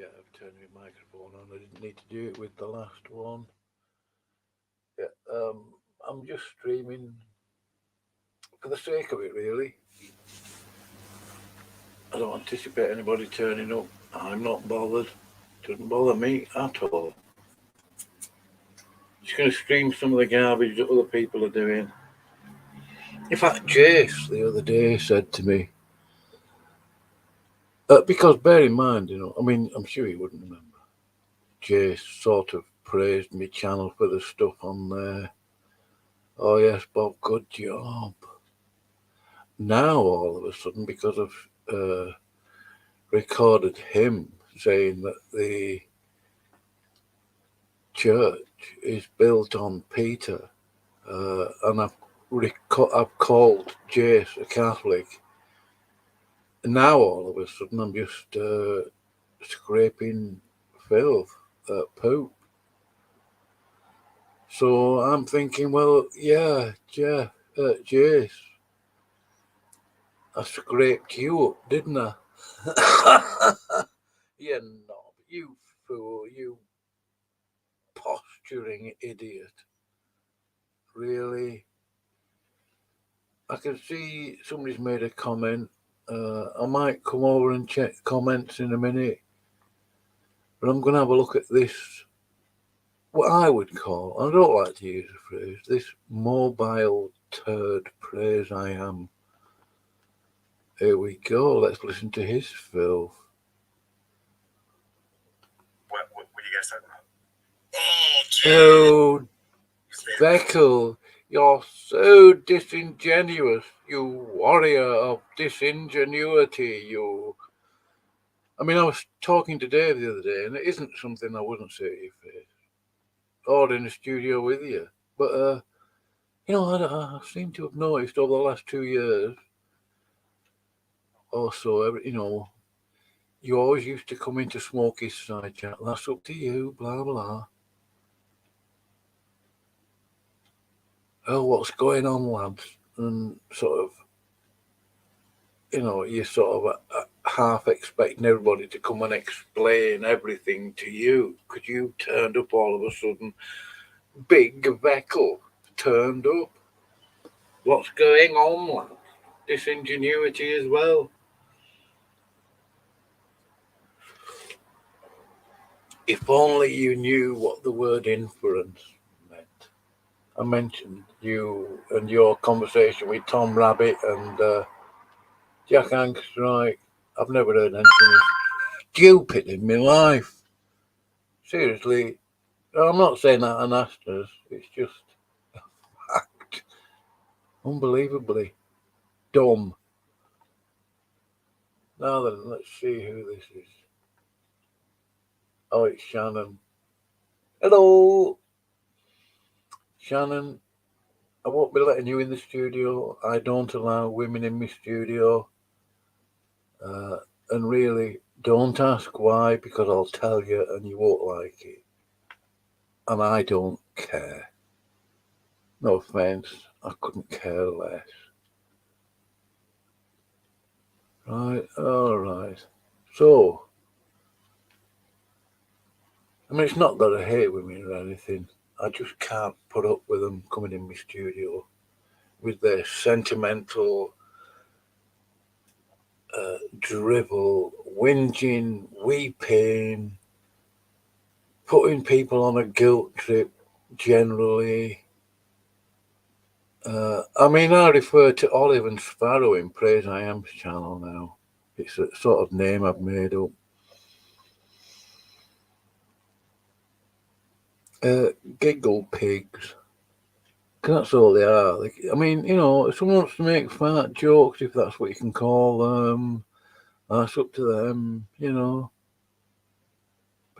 Yeah, I've turned my microphone on. I didn't need to do it with the last one. Yeah, I'm just streaming for the sake of it, really. I don't anticipate anybody turning up. I'm not bothered. Doesn't bother me at all. Just going to stream some of the garbage that other people are doing. In fact, Jace the other day said to me, because bear in mind, I mean, I'm sure he wouldn't remember. Jace sort of praised me channel for the stuff on there. Oh yes, Bob, good job. Now all of a sudden, because I've recorded him saying that the church is built on Peter, and I've called Jace a Catholic. Now all of a sudden I'm just scraping filth, poop. So I'm thinking, well, yeah, Jace, I scraped you up, didn't I? You knob, you fool, you posturing idiot. Really? I can see somebody's made a comment. I might come over and check comments in a minute, but I'm going to have a look at this, what I would call, I don't like to use the phrase, this mobile turd praise I am. Here we go, let's listen to his filth. What are you guys talking about? Oh, Beckel, you're so disingenuous, you warrior of disingenuity, you... I mean, I was talking to Dave the other day, and it isn't something I wouldn't say to your face, or in the studio with you. But, I seem to have noticed over the last 2 years or so, you always used to come into Smokey's side chat. That's up to you, blah, blah. Oh, what's going on, lads? And sort of, you're sort of half expecting everybody to come and explain everything to you, because you turned up all of a sudden. Big Beckel turned up. What's going on, lads? Disingenuity as well. If only you knew what the word inference meant. I mentioned you and your conversation with Tom Rabbit and Jack Angstrike. I've never heard anything stupid in my life. Seriously, I'm not saying that an Astor's. It's just a fact. Unbelievably dumb. Now then, let's see who this is. Oh, it's Shannon. Hello, Shannon. I won't be letting you in the studio. I don't allow women in my studio. And really, don't ask why, because I'll tell you and you won't like it. And I don't care. No offence, I couldn't care less. Right, alright. So, I mean, it's not that I hate women or anything. I just can't put up with them coming in my studio with their sentimental drivel, whinging, weeping, putting people on a guilt trip generally. I mean, I refer to Olive and Sparrow in Praise I Am's channel now. It's a sort of name I've made up. Giggle pigs. That's all they are. I mean, if someone wants to make fart jokes, if that's what you can call them, that's up to them, But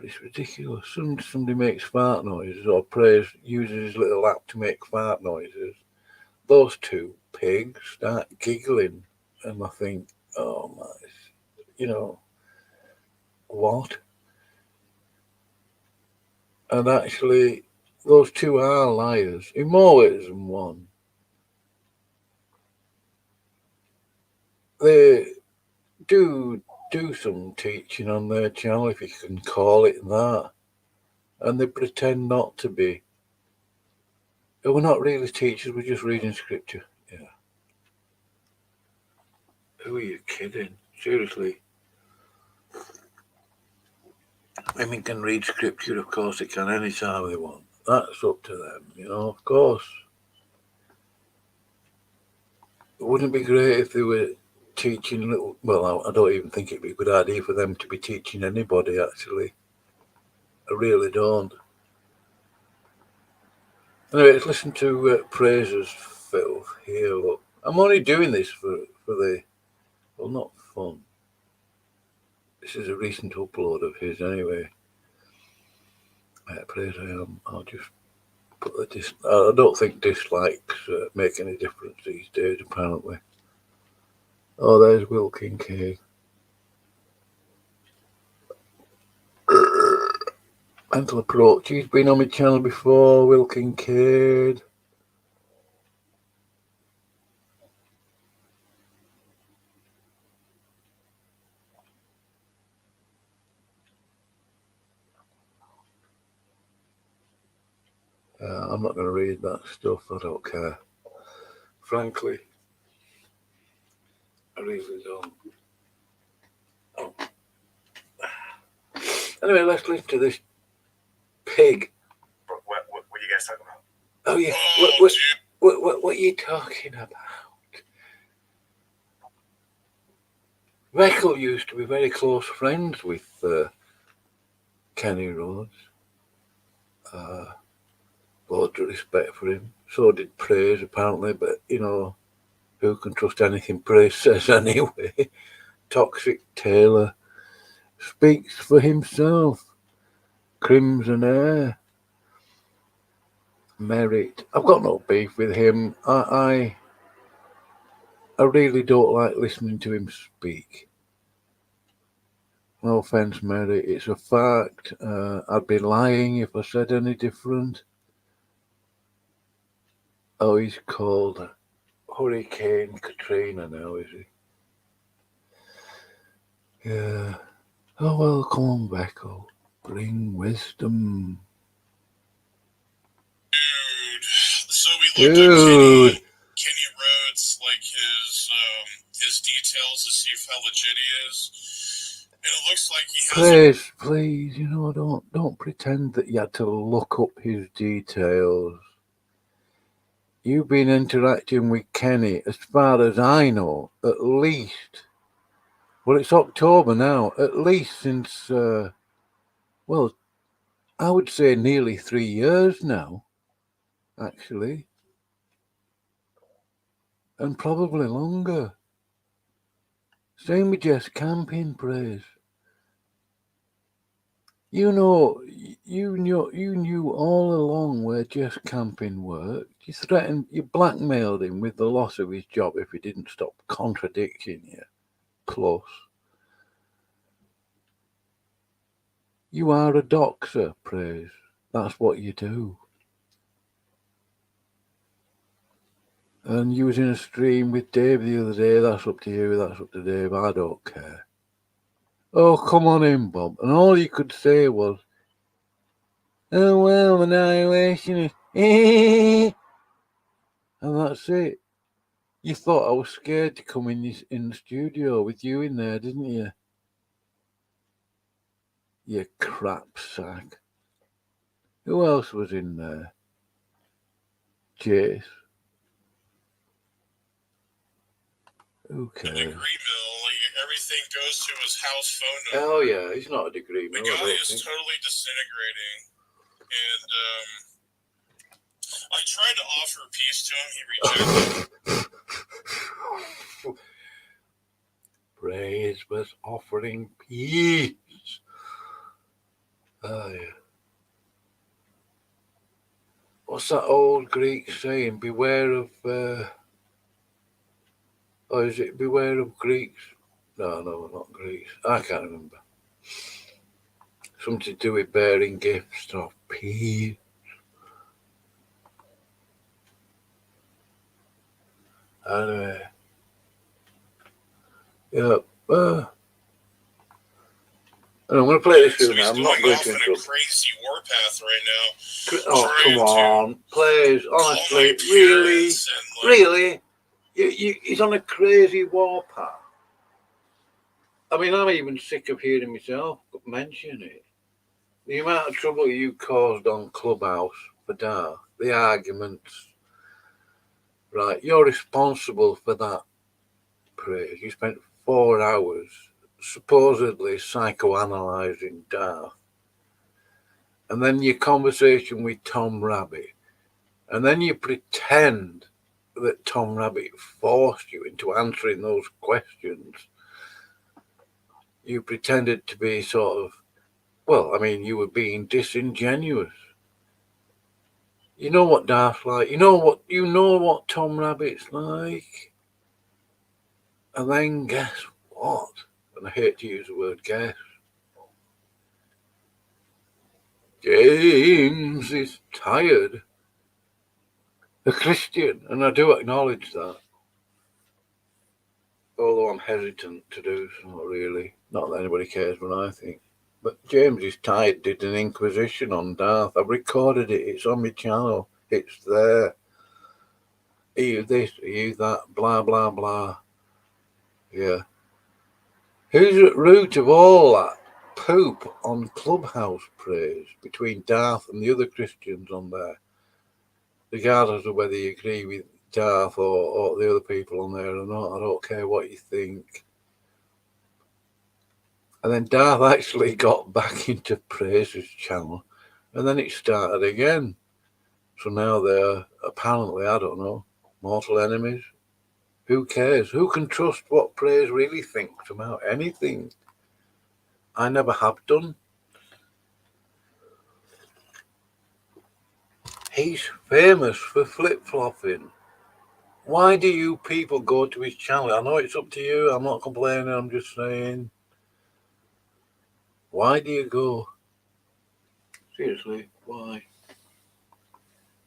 it's ridiculous. Somebody makes fart noises or uses his little app to make fart noises. Those two pigs start giggling, and I think, oh my, what? And actually, those two are liars in more ways than one. They do do some teaching on their channel, if you can call it that, and they pretend not to be. We're not really teachers, we're just reading scripture. Yeah. Who are you kidding? Seriously. Women can read scripture, of course they can, any time they want. That's up to them, of course. It wouldn't be great if they were teaching little... Well, I don't even think it'd be a good idea for them to be teaching anybody, actually. I really don't. Anyway, let's listen to Praiser's filth here. Look, I'm only doing this for the... Well, not fun. This is a recent upload of his, anyway. Praiser, I'll just put the I don't think dislikes make any difference these days, apparently. Oh, there's Will Kincaid. Mental approach. He's been on my channel before, Will Kincaid. I'm not going to read that stuff. I don't care. Frankly, I really don't. Oh. Anyway, let's listen to this pig. What are you guys talking about? Oh, yeah. What are you talking about? Reckel used to be very close friends with Kenny Rhodes. Loads of respect for him. So did Praise, apparently, but, who can trust anything Praise says anyway? Toxic Taylor speaks for himself. Crimson Air. Merit. I've got no beef with him. I really don't like listening to him speak. No offence, Merit. It's a fact. I'd be lying if I said any different. Oh, he's called Hurricane Katrina now, is he? Yeah. Oh, well, come on, Becco. Bring wisdom. Dude. So we looked at Kenny Rhodes, like his details to see how legit he is. And it looks like he has... Please, don't pretend that you had to look up his details. You've been interacting with Kenny, as far as I know, at least... Well, it's October now, at least since, well, I would say nearly 3 years now, actually. And probably longer. Same with Jess Camping, Praise. You knew all along where Jess Camping worked. You blackmailed him with the loss of his job if he didn't stop contradicting you. Plus, you are a doxer, Praise. That's what you do. And you was in a stream with Dave the other day. That's up to you. That's up to Dave. I don't care. Oh, come on in, Bob. And all you could say was, oh, well, annihilation is... And that's it. You thought I was scared to come in the studio with you in there, didn't you? You crap sack. Who else was in there? Jace. Who cares? Degree mill, like everything goes to his house phone number. Oh yeah, he's not a degree mill. The guy is totally disintegrating, and I tried to offer peace to him. He rejected. Praise was offering peace. Oh yeah. What's that old Greek saying? Beware of... or is it beware of Greeks? No, not Greeks. I can't remember. Something to do with bearing gifts of peace. Anyway. Yeah. And I'm going to play this So through now. he's I'm not going going off to in a interrupt. crazy warpath right now. Oh, come on. Please, honestly, Call my really? parents and, like, Really? He's on a crazy warpath. I mean, I'm even sick of hearing myself mention it. The amount of trouble you caused on Clubhouse for Darth, the arguments, right? You're responsible for that praise. You spent 4 hours supposedly psychoanalyzing Darth. And then your conversation with Tom Rabbit. And then you pretend that Tom Rabbit forced you into answering those questions. You pretended to be sort of, well, I mean, you were being disingenuous. You know what Darth's like. You know what Tom Rabbit's like. And then guess what? And I hate to use the word guess. James is tired. A Christian, and I do acknowledge that. Although I'm hesitant to do so, really. Not that anybody cares what I think. But James is tired, did an inquisition on Darth. I've recorded it, it's on my channel. It's there. Are you this, are you that, blah, blah, blah. Yeah. Who's at root of all that poop on Clubhouse praise between Darth and the other Christians on there? Regardless of whether you agree with Darth or the other people on there or not, I don't care what you think. And then Darth actually got back into Praise's channel, and then it started again. So now they're apparently, I don't know, mortal enemies. Who cares? Who can trust what Praise really thinks about anything? I never have done. He's famous for flip-flopping. Why do you people go to his channel? I know it's up to you. I'm not complaining. I'm just saying. Why do you go? Seriously, why?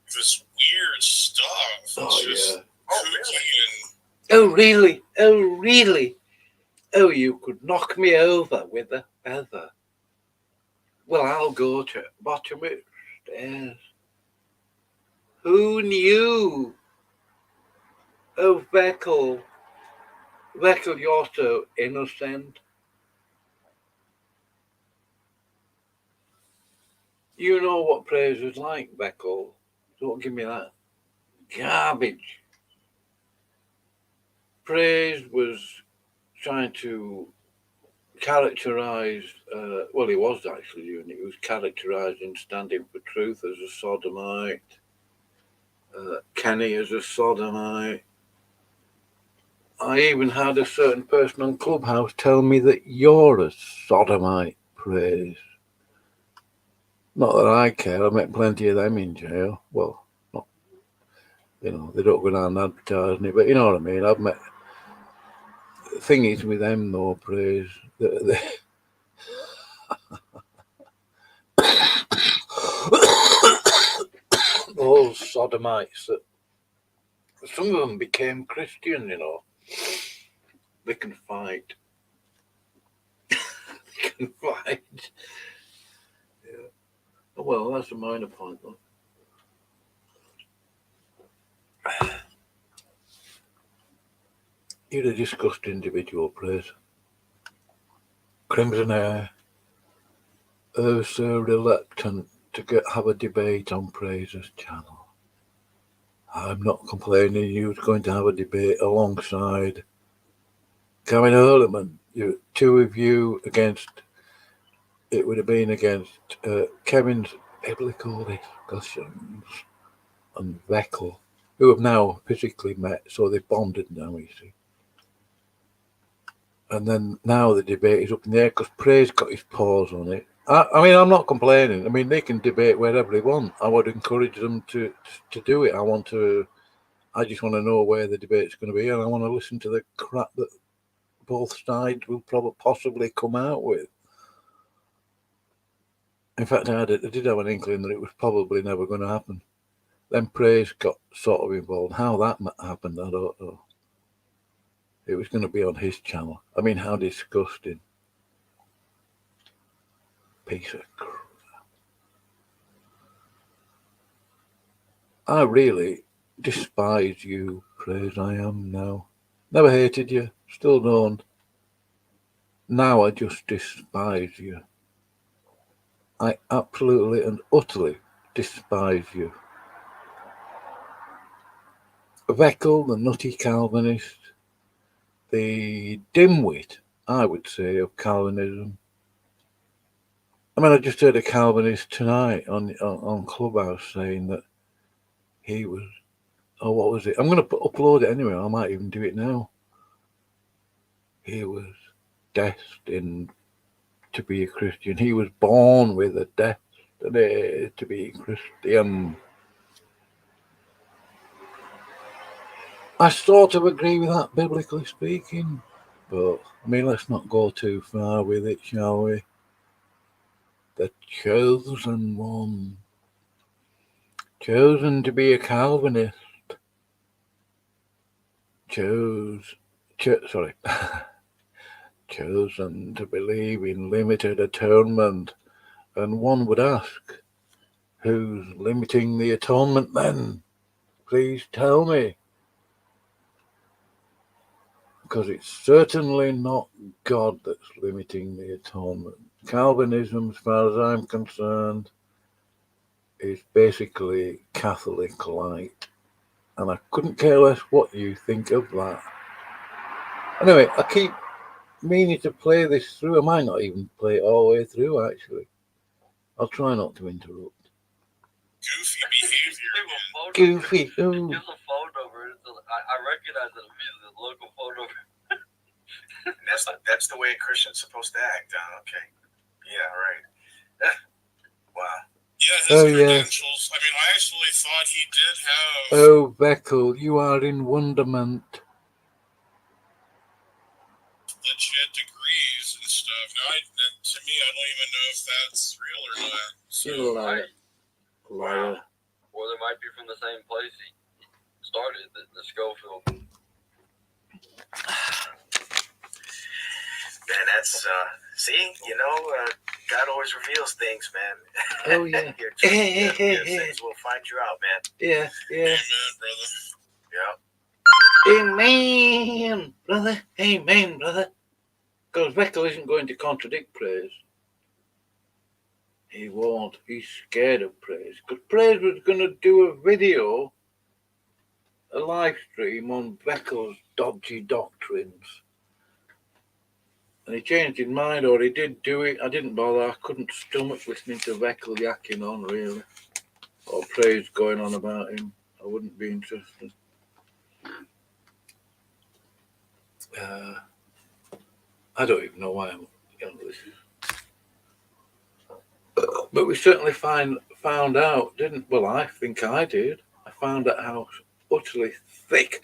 This weird stuff. Oh, just yeah. kooky Oh, really? Oh, really? Oh, you could knock me over with a feather. Well, I'll go to bottom of stairs. Who knew? Oh, Veckle. Veckle, you're so innocent. You know what praise is like, Veckle. Don't give me that garbage. Praise was trying to characterize, well, he was actually doing it. He was characterizing standing for truth as a sodomite. Kenny as a sodomite. I even had a certain person on Clubhouse tell me that you're a sodomite, Praise. Not that I care. I met plenty of them in jail. Well, not, they don't go down advertising it, but you know what I mean. I've met. The thing is with them, though, Praise, those sodomites, that some of them became Christian, They can fight. They can fight. Yeah. Oh, well, that's a minor point, though. You're a disgusting individual, Praise. Crimson hair. Oh, so reluctant to have a debate on Praise's channel. I'm not complaining. You was going to have a debate alongside Kevin Ehrlichman. Two of you it would have been against Kevin's biblical discussions and Veckle, who have now physically met, so they've bonded now, you see. And then now the debate is up in the air because Praise got his paws on it. I mean, I'm not complaining. I mean, they can debate wherever they want. I would encourage them to do it. I just want to know where the debate's going to be, and I want to listen to the crap that both sides will possibly come out with. In fact, I did have an inkling that it was probably never going to happen. Then Praise got sort of involved. How that happened, I don't know. It was going to be on his channel. I mean, how disgusting. piece of crap. I really despise you, Praise I Am now. Never hated you, still don't. Now I just despise you. I absolutely and utterly despise you. Veckel, the nutty Calvinist, the dimwit, I would say, of Calvinism. I mean, I just heard a Calvinist tonight on Clubhouse saying that he was, oh, what was it? I'm going to upload it anyway. I might even do it now. He was destined to be a Christian. He was born with a destiny to be a Christian. I sort of agree with that, biblically speaking. But, I mean, let's not go too far with it, shall we? The chosen one. Chosen to be a Calvinist. Chosen to believe in limited atonement. And one would ask, who's limiting the atonement then? Please tell me. Because it's certainly not God that's limiting the atonement. Calvinism, as far as I'm concerned, is basically Catholic light. And I couldn't care less what you think of that. Anyway, I keep meaning to play this through. I might not even play it all the way through, actually. I'll try not to interrupt. Goofy behavior. Goofy. Ooh. Here's a phone number. I recognize it immediately. The local phone number. That's the way a Christian's supposed to act. Okay. Yeah, right. Wow. Yeah, his credentials. I mean, I actually thought he did have... Oh, Veckel, you are in wonderment. legit degrees and stuff. Now, to me, I don't even know if that's real or not. So, Liar. Or they might be from the same place he started, the Schofield. Man, that's, see, God always reveals things, man. Oh, yeah. Your things will find you out, man. Yeah. amen, brother. Yeah. Amen, brother. Amen, brother. Because Veckel isn't going to contradict Praise. He won't. He's scared of Praise. Because Praise was going to do a video, a live stream on Veckel's dodgy doctrines. And he changed his mind, or he did do it. I didn't bother. I couldn't stomach listening to Veckel yakking on, really. Or Praise going on about him. I wouldn't be interested. I don't even know why I'm this. But we certainly found out, didn't? Well, I think I did. I found out how utterly thick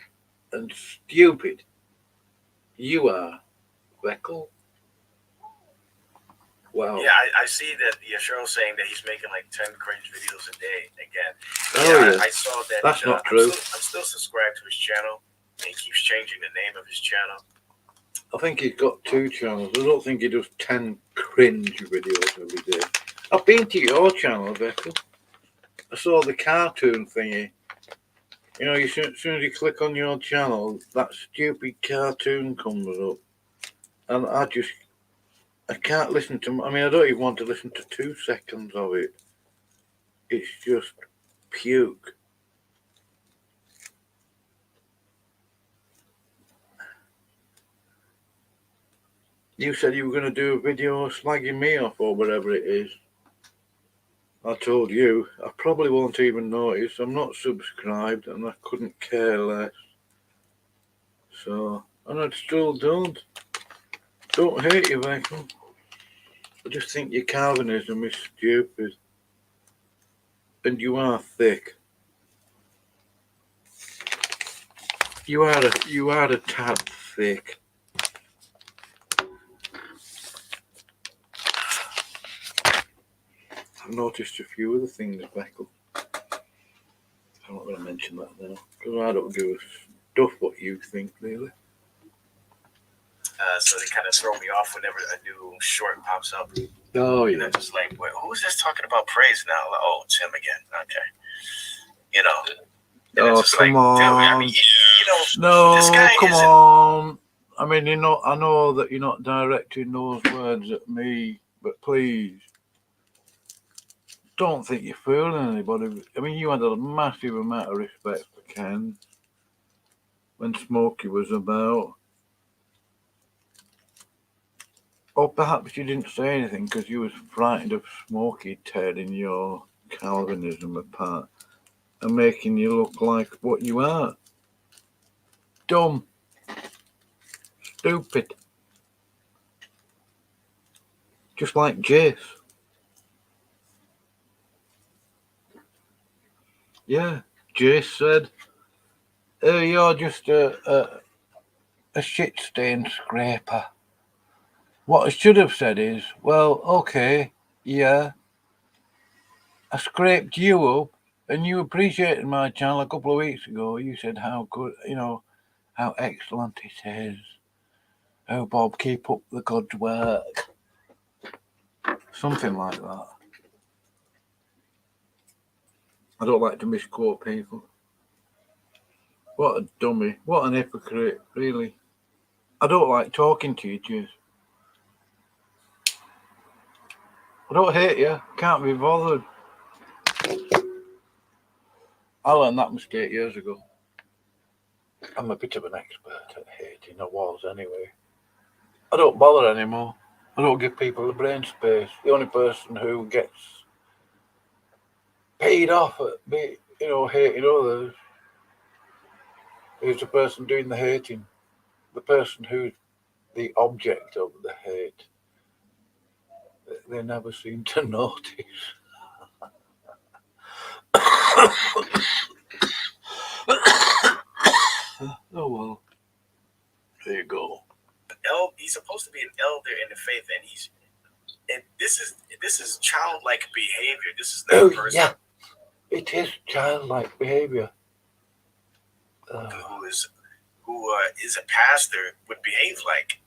and stupid you are, Veckel. Wow. Yeah, I see that Yeshua's saying that he's making like 10 cringe videos a day again. Oh, yeah. I saw that. That's not true. I'm still subscribed to his channel, and he keeps changing the name of his channel. I think he's got 2 channels. I don't think he does 10 cringe videos every day. I've been to your channel, Veckel. I saw the cartoon thingy. As soon as you click on your channel, that stupid cartoon comes up. And I can't listen to... I mean, I don't even want to listen to 2 seconds of it. It's just puke. You said you were going to do a video slagging me off or whatever it is. I told you, I probably won't even notice. I'm not subscribed and I couldn't care less. So, and I still don't. Don't hate you, Michael. I just think your Calvinism is stupid. And you are thick. You are a tad thick. I've noticed a few other things, Michael. I'm not going to mention that now, because I don't give a stuff what you think, really. So they kind of throw me off whenever a new short pops up. Oh, And yeah. they're just like, wait, who's this talking about praise now? Like, oh, it's him again. Okay. You know. And Oh, it's just come like, on. dude, I mean, you know, No, this guy come isn't. on. I mean, I know that you're not directing those words at me, but please don't think you're fooling anybody. I mean, you had a massive amount of respect for Ken when Smokey was about. Or perhaps you didn't say anything because you was frightened of Smokey tearing your Calvinism apart and making you look like what you are. Dumb. Stupid. Just like Jace. Yeah, Jace said, you're just a shit-stained scraper. What I should have said is, well, okay, yeah, I scraped you up and you appreciated my channel a couple of weeks ago. You said how good, how excellent it is. Oh, Bob, keep up the good work. Something like that. I don't like to misquote people. What a dummy. What an hypocrite, really. I don't like talking to you, Jace. I don't hate you. Can't be bothered. I learned that mistake years ago. I'm a bit of an expert at hating. I was anyway. I don't bother anymore. I don't give people the brain space. The only person who gets paid off at hating others is the person doing the hating. The person who's the object of the hate. They never seem to notice. Oh well. There you go. He's supposed to be an elder in the faith, and this is childlike behavior. This is not a person. Yeah, it is childlike behavior. Who is a pastor would behave like.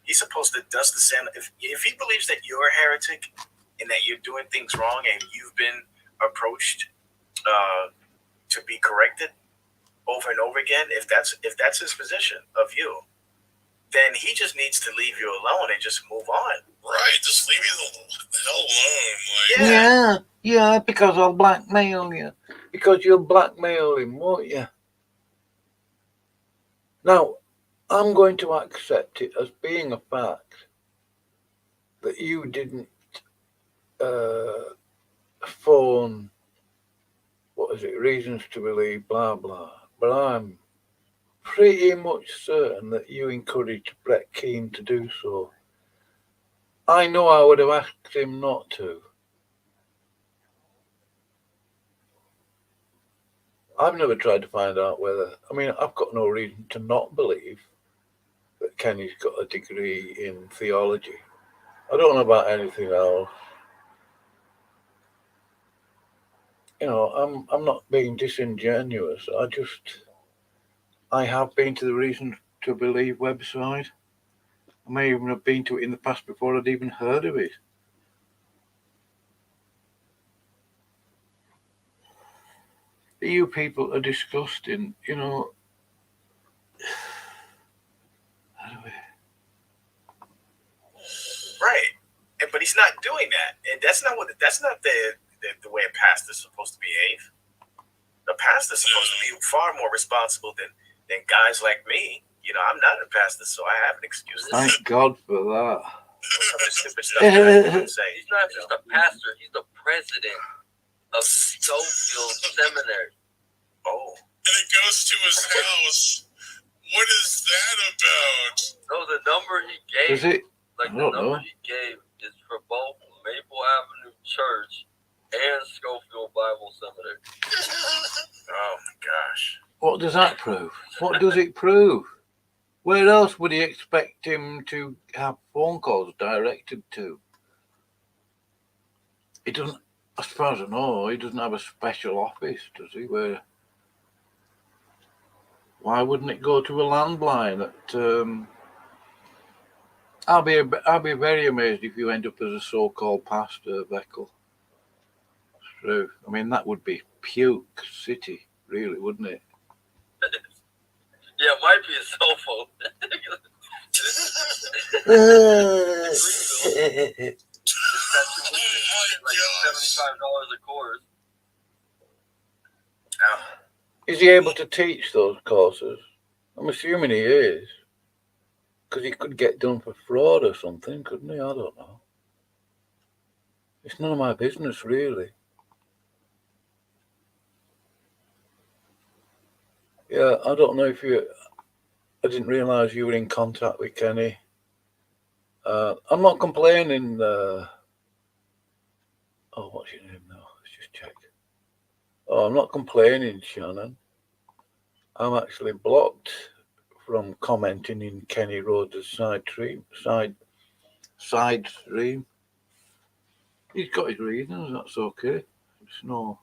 He's supposed to dust the sand. If he believes that you're a heretic and that you're doing things wrong and you've been approached to be corrected over and over again, if that's his position of you, then he just needs to leave you alone and just move on. Right, just leave me the hell alone. Like, yeah, because I'll blackmail you. Because you'll blackmail him, won't you? Now, I'm going to accept it as being a fact that you didn't phone, reasons to believe, blah, blah. But I'm pretty much certain that you encouraged Brett Keane to do so. I know I would have asked him not to. I've never tried to find out I've got no reason to not believe that Kenny's got a degree in theology. I don't know about anything else. I'm not being disingenuous. I have been to the Reason to Believe website. I may even have been to it in the past before I'd even heard of it. You people are disgusting, Right, but he's not doing that, and that's not the way a pastor's supposed to behave. The pastor's supposed to be far more responsible than guys like me. I'm not a pastor, so I have an excuse. Thank God for that. Some of the stupid stuff that I would say. He's not just a pastor; he's the president of Schofield Seminary. Oh, And it goes to his house. What is that about? No, the number he gave. Is it? Like the number he gave is for both Maple Avenue Church and Schofield Bible Seminary. Oh my gosh. What does that prove? What does it prove? Where else would he expect him to have phone calls directed to? He doesn't, as far as I know, he doesn't have a special office, does he? Why wouldn't it go to a landline I'll be very amazed if you end up as a so-called pastor, Beckel. It's true. I mean, that would be puke city, really, wouldn't it? Yeah, it might be a cell phone. $75 a course. Is he able to teach those courses? I'm assuming he is. Because he could get done for fraud or something, couldn't he? I don't know. It's none of my business, really. Yeah, I don't know if you... I didn't realise you were in contact with Kenny. I'm not complaining. Oh, what's your name now? Let's just check. Oh, I'm not complaining, Shannon. I'm actually blocked from commenting in Kenny Rhodes' side stream. He's got his reasons, that's okay. It's no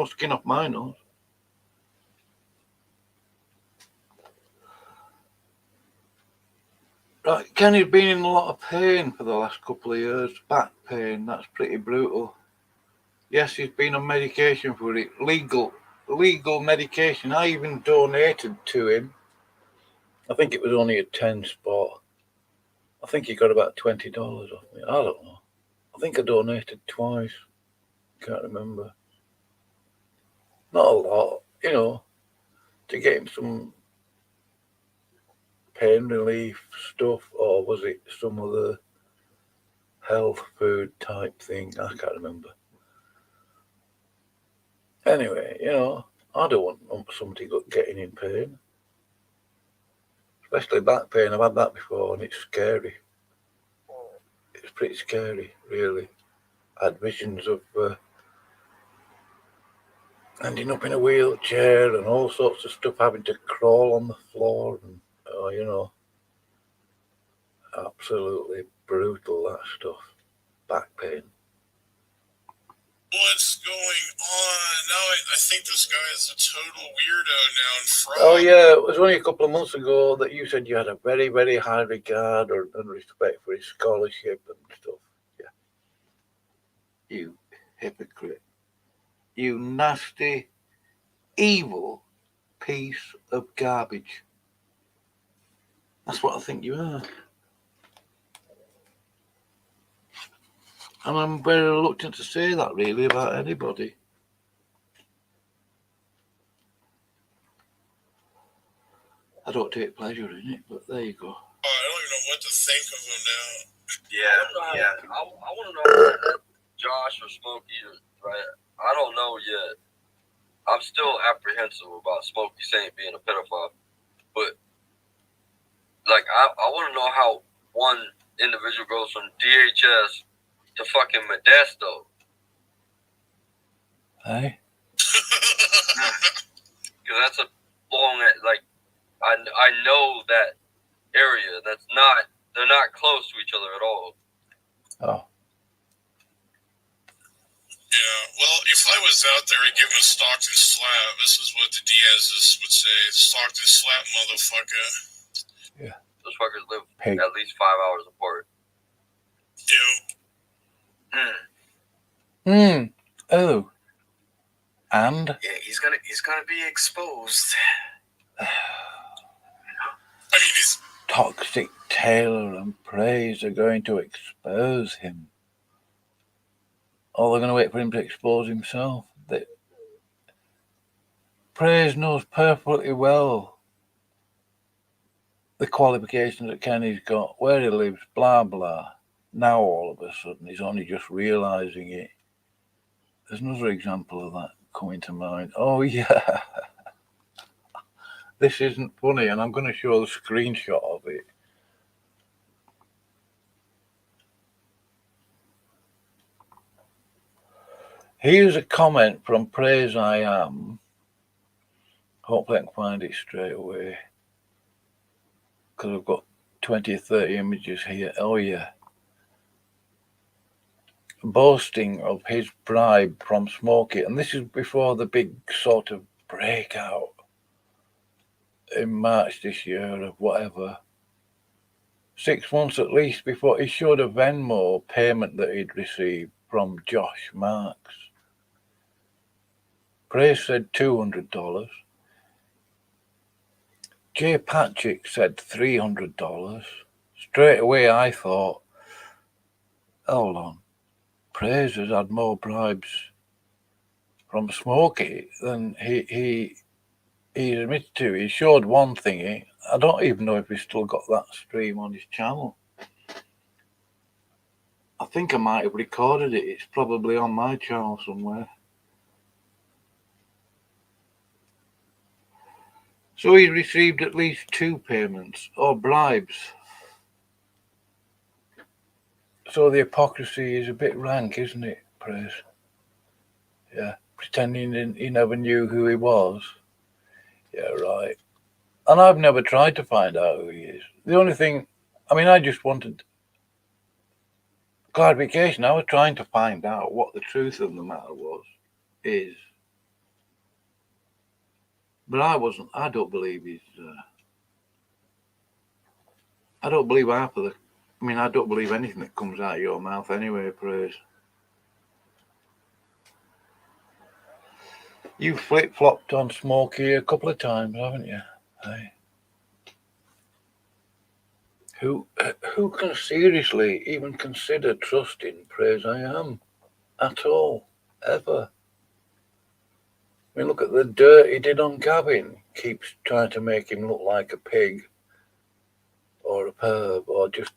skin off my nose. Right, Kenny's been in a lot of pain for the last couple of years. Back pain, that's pretty brutal. Yes, he's been on medication for it. Legal medication. I even donated to him. I think it was only a 10 spot. I think he got about $20 off me. I don't know. I think I donated twice. Can't remember. Not a lot, to get him some pain relief stuff, or was it some other health food type thing? I can't remember. Anyway, I don't want somebody getting in pain. Especially back pain. I've had that before and it's scary. It's pretty scary, really. I had visions of ending up in a wheelchair and all sorts of stuff, having to crawl on the floor and, absolutely brutal, that stuff. Back pain. What's going on? No, I think this guy is a total weirdo now and fraud. Oh, yeah, it was only a couple of months ago that you said you had a very, very high regard and respect for his scholarship and stuff. Yeah. You hypocrite. You nasty, evil piece of garbage. That's what I think you are. And I'm very reluctant to say that, really, about anybody. I don't take pleasure in it, but there you go. I don't even know what to think of him now. Yeah. I want to know that Josh or Smokey, right? I don't know yet. I'm still apprehensive about Smokey Saint being a pedophile, but I want to know how one individual goes from DHS to fucking Modesto. Hey? Because that's a long, I know that area. They're not close to each other at all. Oh. Yeah, well, if I was out there, I'd give him a Stockton slap. This is what the Diaz's would say. Stockton slap, motherfucker. Yeah. Those fuckers live at least 5 hours apart. Yeah. Oh. And? Yeah, he's gonna be exposed. I mean, he's... Toxic Taylor and Praise are going to expose him. Or they're going to wait for him to expose himself. Praise knows perfectly well the qualifications that Kenny's got, where he lives, blah, blah. Now all of a sudden he's only just realising it. There's another example of that coming to mind. Oh, yeah. This isn't funny, and I'm going to show the screenshot of it. Here's a comment from Praise I Am. Hopefully I can find it straight away, because I've got 20 or 30 images here. Oh, yeah. Boasting of his bribe from Smokey, and this is before the big sort of breakout in March this year of whatever. 6 months at least before he showed a Venmo payment that he'd received from Josh Marks. Praise said $200. J. Patrick said $300. Straight away I thought, hold on, Praise has had more bribes from Smokey than he admitted to. He showed one thingy. I don't even know if he's still got that stream on his channel. I think I might have recorded it. It's probably on my channel somewhere. So he received at least 2 payments or bribes. So the hypocrisy is a bit rank, isn't it, Praise? Yeah, pretending he never knew who he was. Yeah, right. And I've never tried to find out who he is. The only thing, I just wanted clarification. I was trying to find out what the truth of the matter is. But I don't believe he's, I don't believe half of I don't believe anything that comes out of your mouth anyway, Praise. You flip-flopped on Smokey a couple of times, haven't you? Hey. Who can seriously even consider trusting Praise I Am at all, ever? Look at the dirt he did on Gavin. Keeps trying to make him look like a pig or a perv, or just,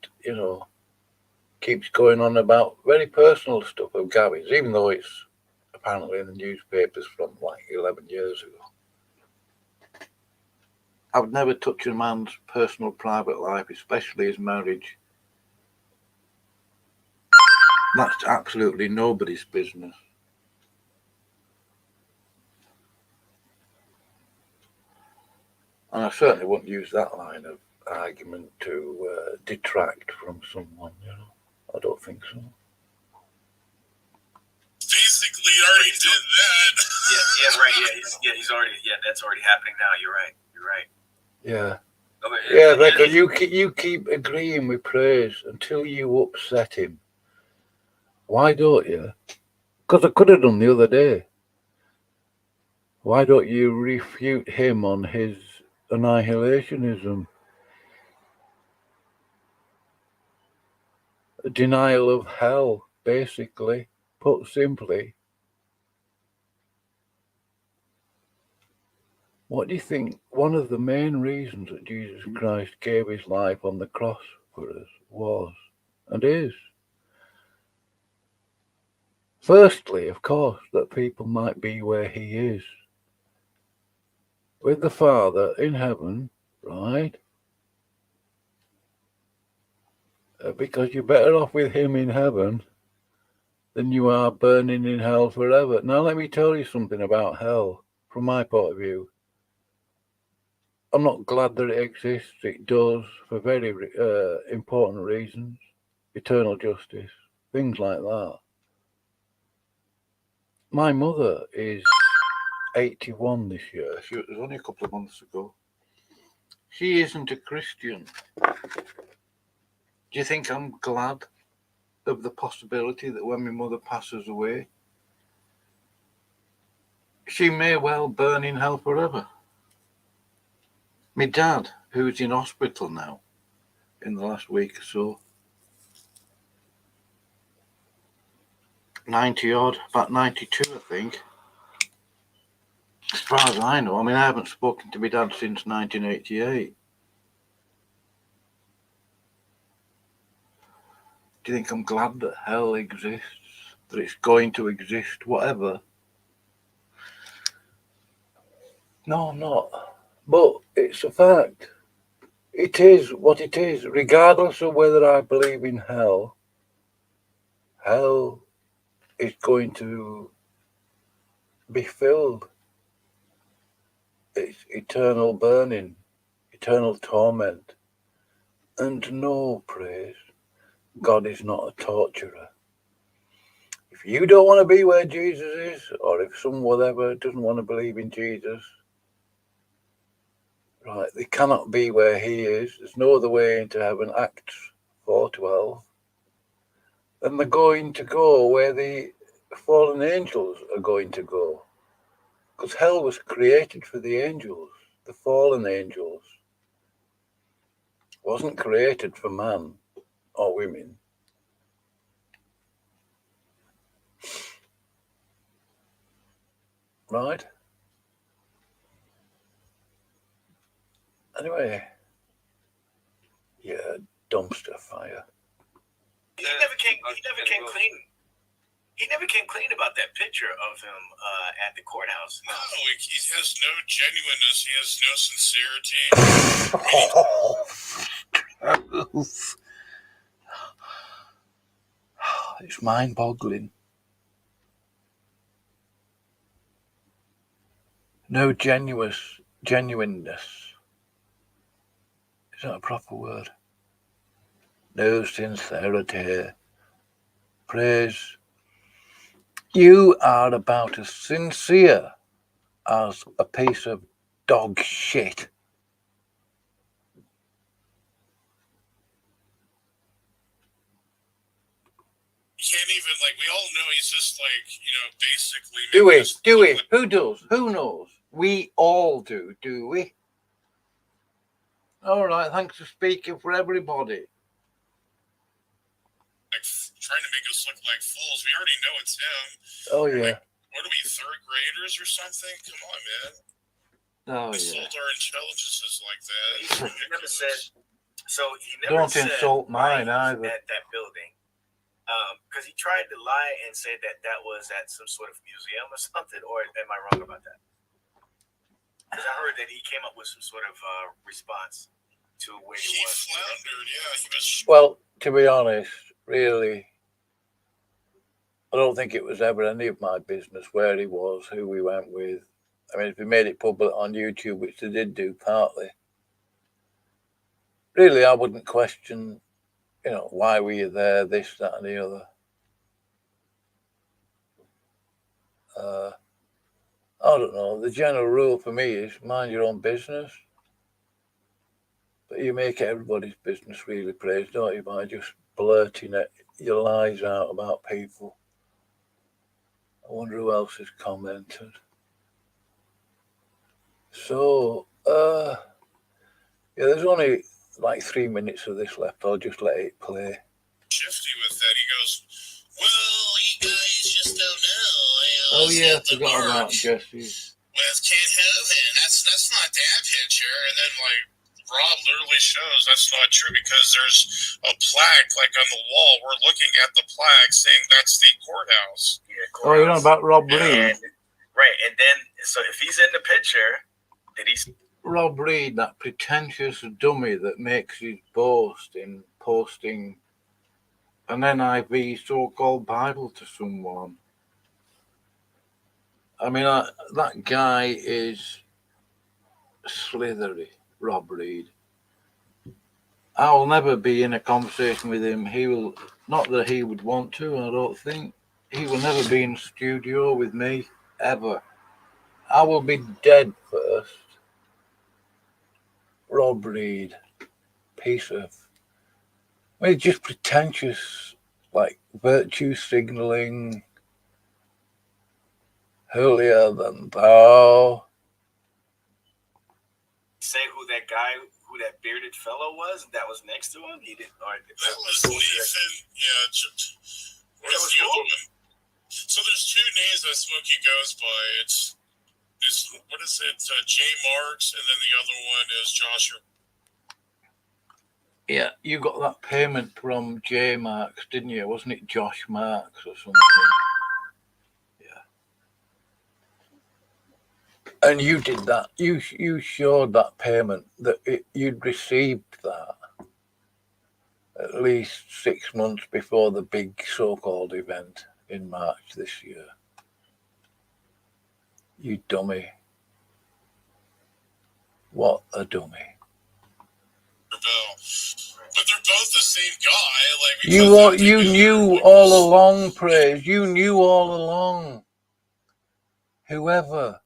keeps going on about very personal stuff of Gavin's, even though it's apparently in the newspapers from like 11 years ago. I would never touch a man's personal private life, especially his marriage. That's absolutely nobody's business. And I certainly wouldn't use that line of argument to detract from someone, I don't think so. Basically, he already did that. Yeah, right. He's already. Yeah, that's already happening now. You're right. Yeah. Yeah, because you keep agreeing with Praise until you upset him. Why don't you? Because I could have done the other day. Why don't you refute him on his annihilationism? A denial of hell, basically, put simply. What do you think one of the main reasons that Jesus Christ gave his life on the cross for us was and is? Firstly, of course, that people might be where he is, with the Father in heaven, right? Because you're better off with him in heaven than you are burning in hell forever. Now, let me tell you something about hell from my point of view. I'm not glad that it exists. It does, for very important reasons. Eternal justice, things like that. My mother is 81 this year. It was only a couple of months ago. She isn't a Christian. Do you think I'm glad of the possibility that when my mother passes away, she may well burn in hell forever? My dad, who's in hospital now in the last week or so, 90 odd, about 92, I think. As far as I know, I haven't spoken to my dad since 1988. Do you think I'm glad that hell exists, that it's going to exist, whatever? No, I'm not. But it's a fact. It is what it is, regardless of whether I believe in hell. Hell is going to be filled. It's eternal burning, eternal torment. And no, Praise, God is not a torturer. If you don't want to be where Jesus is, or if some whatever doesn't want to believe in Jesus, Right, they cannot be where he is. There's no other way into heaven, Acts 4:12. And they're going to go where the fallen angels are going to go. Because hell was created for the angels, the fallen angels. It wasn't created for man or women. Right? Anyway, yeah, dumpster fire. He never came clean. He never came clean about that picture of him at the courthouse. No, he has no genuineness. He has no sincerity. It's mind-boggling. No genuineness. Is that a proper word? No sincerity. Praise. You are about as sincere as a piece of dog shit. You can't even, we all know he's just, basically... Do we? Who does? Who knows? We all do we? All right, thanks for speaking for everybody. Trying to make us look like fools. We already know it's him. Oh, yeah. What are we, third graders or something? Come on, man. Oh, we yeah. sold our intelligences like that. He never said... So he never Don't said insult mine either. At that building. Because he tried to lie and say that was at some sort of museum or something. Or am I wrong about that? Because I heard that he came up with some sort of response to where he was. He floundered, yeah. He was... Well, to be honest, really, I don't think it was ever any of my business where he was, who we went with. I mean, if we made it public on YouTube, which they did do partly, really, I wouldn't question, why were you there, this, that, and the other. I don't know. The general rule for me is mind your own business. But you make everybody's business really, praise, don't you, by just blurting your lies out about people. I wonder who else has commented. So, yeah, there's only 3 minutes of this left. I'll just let it play. Shifty with that. He goes, well, you guys just don't know. Oh, yeah, I forgot about Jesse. With Kent Hovind. That's not that picture. And then, Rob literally shows that's not true because there's a plaque on the wall. We're looking at the plaque saying that's the courthouse. Yeah, courthouse. Oh, you're on about Rob Reed. Right, and then so if he's in the picture, did he? Rob Reed, that pretentious dummy that makes his boast in posting an NIV so-called Bible to someone. I mean, that guy is slithery. Rob Reed. I'll never be in a conversation with him. He will, not that he would want to, I don't think. He will never be in studio with me, ever. I will be dead first. Rob Reed, piece of, just pretentious, virtue signaling, holier than thou. Say who that bearded fellow was that was next to him? He did. That was Nathan. Yeah. That was cool. So there's two names that Smokey goes by. It's what is it? J Marks, and then the other one is Joshua. Yeah, you got that payment from J Marks, didn't you? Wasn't it Josh Marks or something? And you did that. You showed that payment that you'd received that at least 6 months before the big so-called event in March this year. You dummy. What a dummy. But they're both the same guy. You knew all along, Praise. You knew all along. Whoever.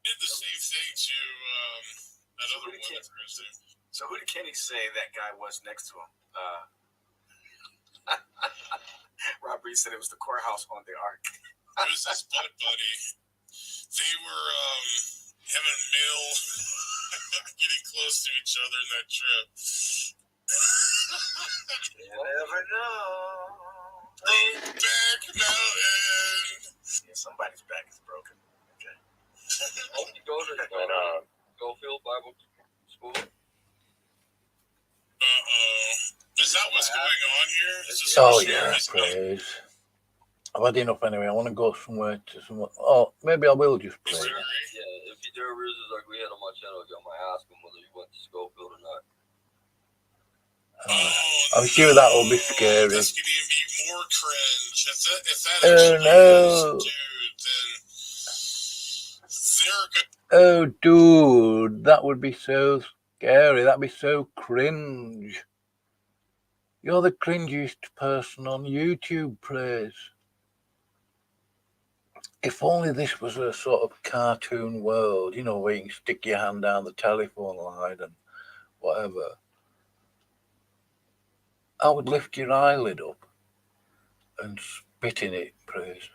Did the same interesting. So who did Kenny say that guy was next to him? Robert said it was the courthouse on the ark. It was his buddy. They were, him and Mill getting close to each other in that trip. You never know. Back mountain. Yeah, somebody's back is broken. Okay. Hope you go to Schofield Bible School. Is that what's going on here? Is this Oh, a yeah, series? praise. I've had enough anyway. I want to go somewhere to somewhere. Oh, maybe I will just pray. Disagree. Yeah, if you do reasons like we had on my channel, I might ask him whether he went to Schofield or not. I'm sure that will be scary. That's going to be more cringe. If that Oh, actually no. is, dude, then they're good. Oh, dude, that would be so scary. That'd be so cringe. You're the cringiest person on YouTube, praise. If only this was a sort of cartoon world, you know, where you can stick your hand down the telephone line and whatever. I would lift your eyelid up and spit in it, praise.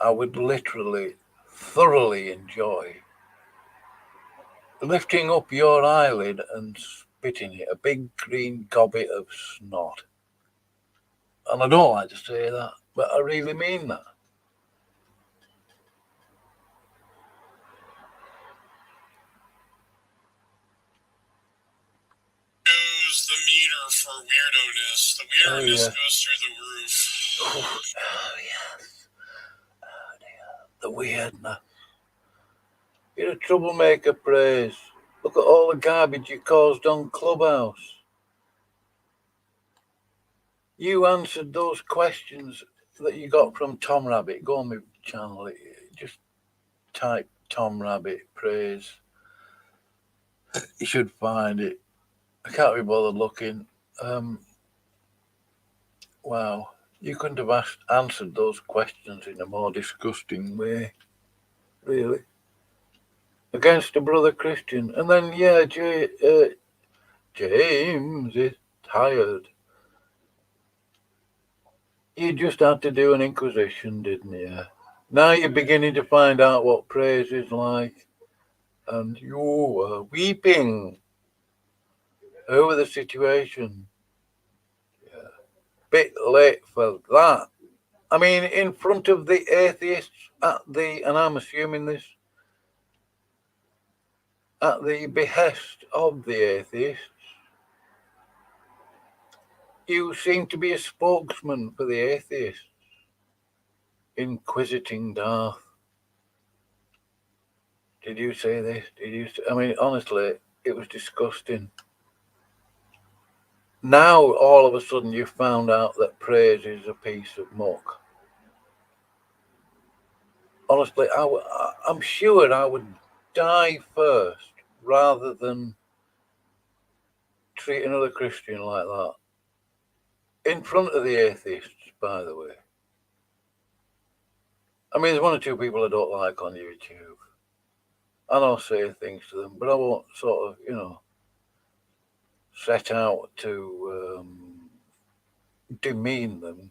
I would literally, thoroughly enjoy lifting up your eyelid and spitting it, a big green gobbet of snot. And I don't like to say that, but I really mean that. Goes the meter for weirdo-ness. The weirdo-ness goes through the roof. Oh, yes. Oh, dear. The weirdness. You're a troublemaker, praise. Look at all the garbage you caused on Clubhouse. You answered those questions that you got from Tom Rabbit. Go on my channel. Just type Tom Rabbit, praise. You should find it. I can't be bothered looking. Wow. You couldn't have answered those questions in a more disgusting way. Really. Against a brother Christian. And then, yeah, James is tired. You just had to do an inquisition, didn't you? Now you're beginning to find out what praise is like. And you were weeping over the situation. Yeah. Bit late for that. I mean, in front of the atheists and I'm assuming this, at the behest of the atheists, you seem to be a spokesman for the atheists. Inquisiting Darth. Did you say this? I mean, honestly, it was disgusting. Now, all of a sudden, you found out that praise is a piece of muck. Honestly, I'm sure I would die first rather than treat another Christian like that. In front of the atheists, by the way. I mean, there's one or two people I don't like on YouTube. And I'll say things to them, but I won't sort of, you know, set out to demean them,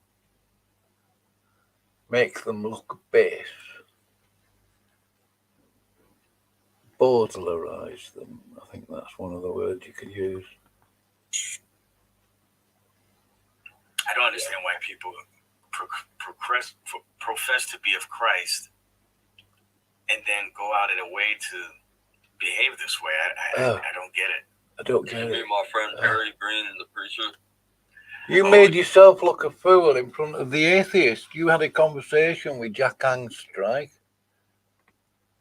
make them look base, Baudelarize them. I think that's one of the words you could use. I don't understand why people profess to be of Christ and then go out of their way to behave this way. I don't get it. I don't get it. My friend Perry Green, the preacher. You made yourself look a fool in front of the atheist. You had a conversation with Jack Angstrike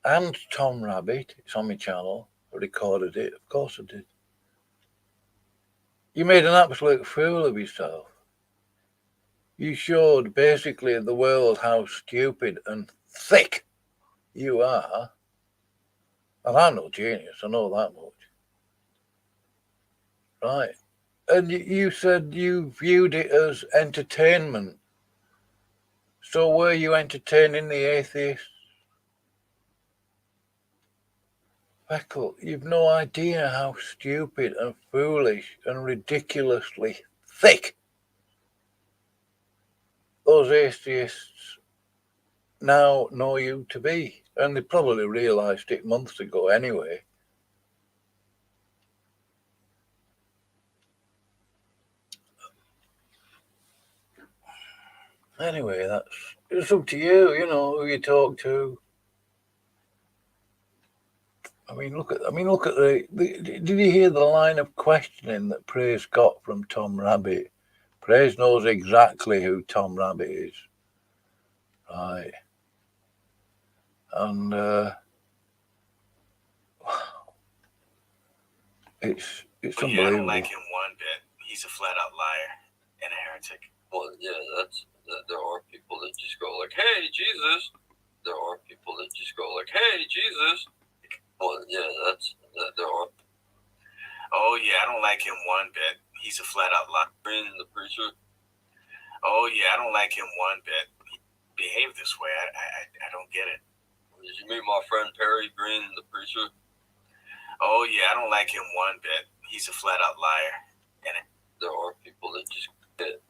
and Tom Rabbit. It's on my channel. I recorded it. Of course I did. You made an absolute fool of yourself. You showed basically the world how stupid and thick you are. And I'm no genius, I know that much. Right. And you said you viewed it as entertainment. So were you entertaining the atheists? Feckle, you've no idea how stupid and foolish and ridiculously thick those atheists now know you to be. And they probably realised it months ago anyway. Anyway, it's up to you, you know, who you talk to. I mean, look at the did you hear the line of questioning that Praise got from Tom Rabbit? Praise knows exactly who Tom Rabbit is. Right. And it's But unbelievable. yeah, I don't like him one bit. He's a flat out liar and a heretic. Well, yeah, there are people that just go like, "Hey, Jesus." There are people that just go like, "Hey, Jesus." Well, yeah, there are. Oh yeah, I don't like him one bit. He's a flat out liar. Green, the preacher. Oh yeah, I don't like him one bit. He behaved this way. I don't get it. Did you meet my friend Perry Green, the preacher? Oh yeah, I don't like him one bit. He's a flat out liar. And there are people that just get it.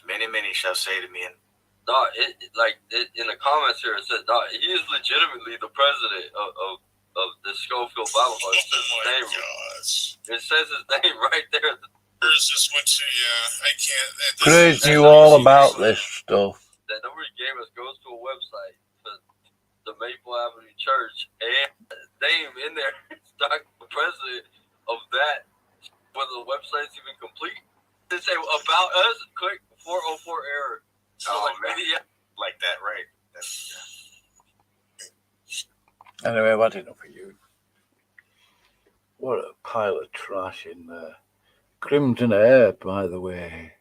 Many shall say to me, in the comments here it said, he is legitimately the president of the Schofield Bible. It says his name. It says his name right there. There's this one too, yeah. I can't. Praise you all about this stuff. That number he gave us goes to a website for the Maple Avenue Church, and name in there is the president of that. Whether the website's even complete, they say about us. Click 404 error. So like that, right? Anyway, I've had enough of you. What a pile of trash in there. Crimson Air, by the way.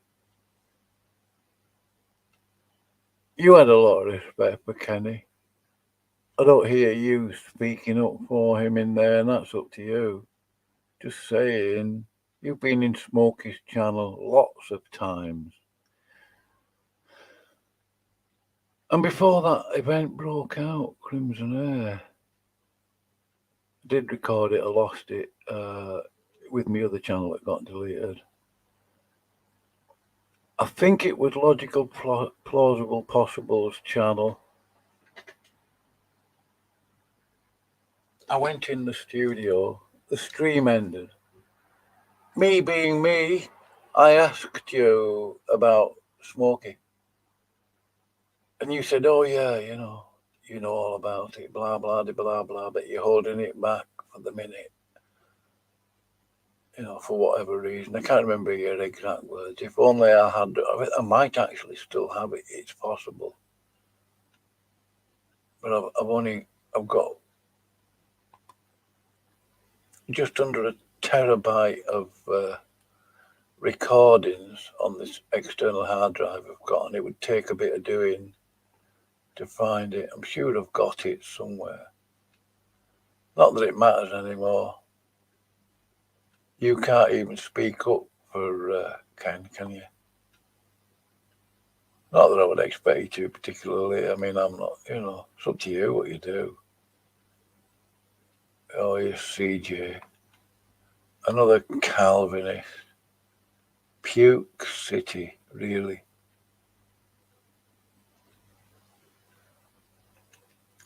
You had a lot of respect for Kenny. I don't hear you speaking up for him in there, and that's up to you. Just saying, you've been in Smokey's channel lots of times. And before that event broke out, Crimson Air, I did record it, I lost it with my other channel that got deleted. I think it was Logical Plausible Possible's channel. I went in the studio, the stream ended. Me being me, I asked you about Smokey. And you said, oh yeah, you know all about it, blah, blah, blah, blah, but you're holding it back for the minute. You know, for whatever reason. I can't remember your exact words. If only I had, I might actually still have it. It's possible. But I've got just under a terabyte of recordings on this external hard drive I've got, and it would take a bit of doing to find it. I'm sure I've got it somewhere. Not that it matters anymore. You can't even speak up for Ken, can you? Not that I would expect you to particularly. I mean, I'm not, it's up to you what you do. Oh, yes, CJ. Another Calvinist. Puke City, really.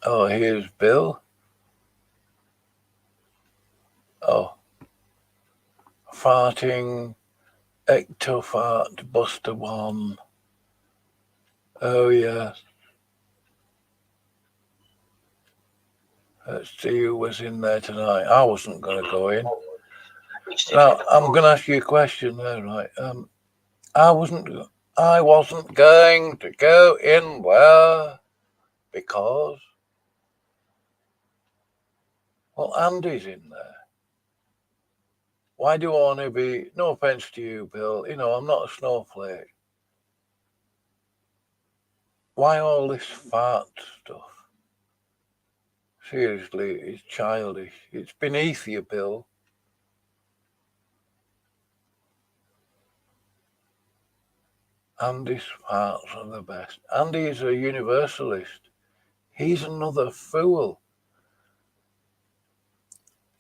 Oh, here's Bill. Oh. Farting, Ectofart, Buster One. Oh, yeah. Let's see who was in there tonight. I wasn't going to go in. Now, I'm going to ask you a question there, right? I wasn't going to go in there because, well, Andy's in there. Why do I want to be, no offense to you, Bill, I'm not a snowflake. Why all this fart stuff? Seriously, it's childish. It's beneath you, Bill. Andy's farts are the best. Andy is a universalist. He's another fool.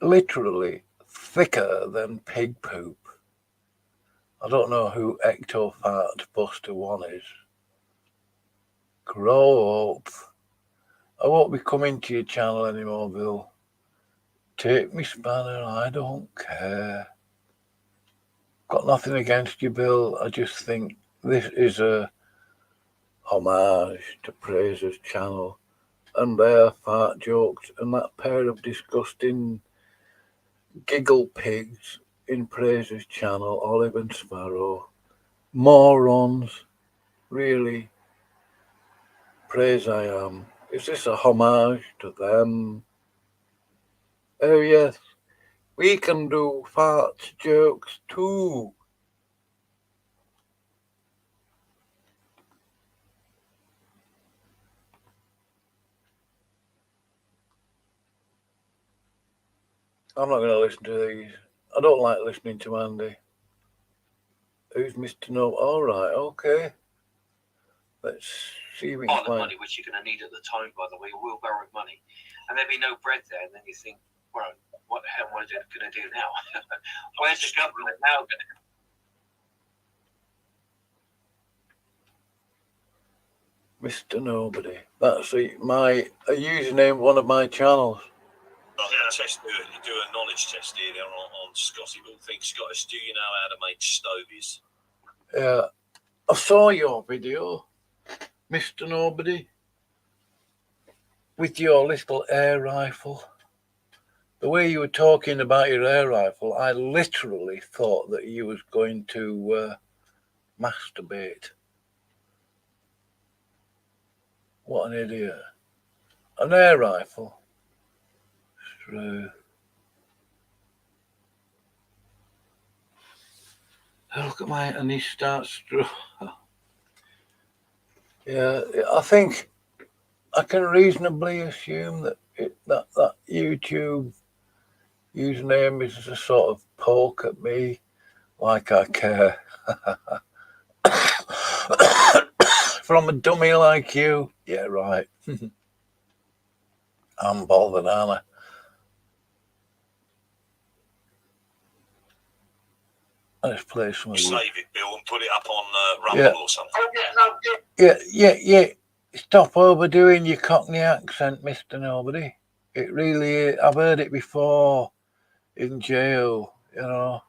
literally thicker than pig poop. I don't know who Ectofart Buster 1 is. Grow up. I won't be coming to your channel anymore, Bill. Take me spanner, I don't care. Got nothing against you, Bill. I just think this is a homage to Praiser's channel and their fart jokes and that pair of disgusting giggle pigs in Praiser's channel, Olive and Sparrow. Morons. Really. Praise I am. Is this a homage to them? Oh yes, we can do fart jokes too. I'm not going to listen to these. I don't like listening to Andy. Who's Mr. No? All right, okay. Let's see if we can Pile of find. money, which you're going to need at the time, by the way, a wheelbarrow of money, and there'd be no bread there, and then you think, well, what the hell am I going to do now? Where's the government now going to? Mr. Nobody. That's a username, one of my channels. Test, do a knowledge test here on Scotty. All things Scottish. Do you know how to make stovies? Yeah, I saw your video, Mr. Nobody, with your little air rifle. The way you were talking about your air rifle, I literally thought that you was going to masturbate. What an idiot. An air rifle. True. Look at my, and he starts to. Yeah, I think I can reasonably assume that that YouTube username is a sort of poke at me, like I care. From a dummy like you. Yeah, right. I'm bothered, aren't I? Let's play some of Save it, Bill, and put it up on Rumble or something. Yeah. Stop overdoing your Cockney accent, Mr. Nobody. It really is. I've heard it before in jail, you know.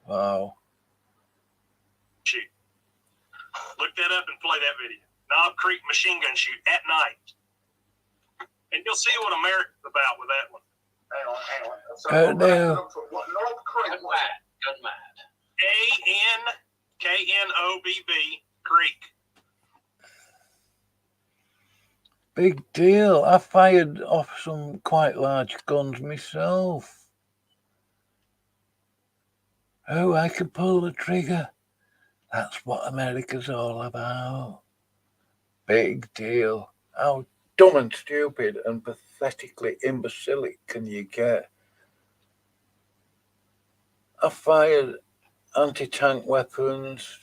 Wow. Shoot. Look that up and play that video. Knob Creek machine gun shoot at night. And you'll see what America's about with that one. Hang on. So Gun mad. ANKNOBB Creek. Big deal. I fired off some quite large guns myself. Oh, I can pull the trigger. That's what America's all about. Big deal. How dumb and stupid and pathetically imbecilic can you get? I fired anti-tank weapons,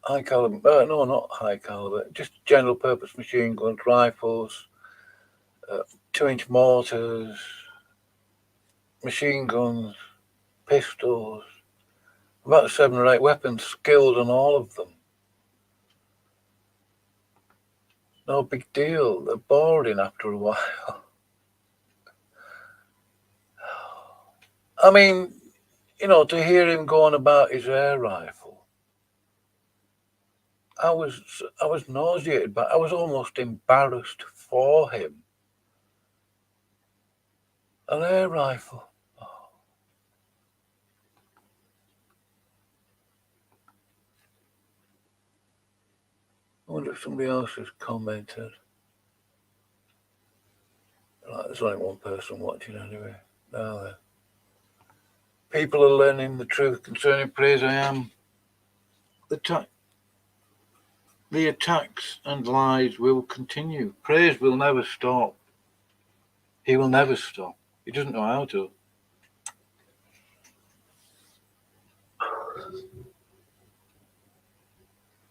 high caliber, no, not high caliber, just general purpose machine guns, rifles, 2-inch mortars, machine guns, pistols, about 7 or 8 weapons, skilled on all of them. No big deal. They're boring after a while. I mean, you know, to hear him going about his air rifle, I was nauseated, but I was almost embarrassed for him. An air rifle. Oh. I wonder if somebody else has commented. Right, there's only one person watching anyway. Now then. People are learning the truth concerning Praise I Am. The attacks and lies will continue. Praise will never stop. He will never stop. He doesn't know how to.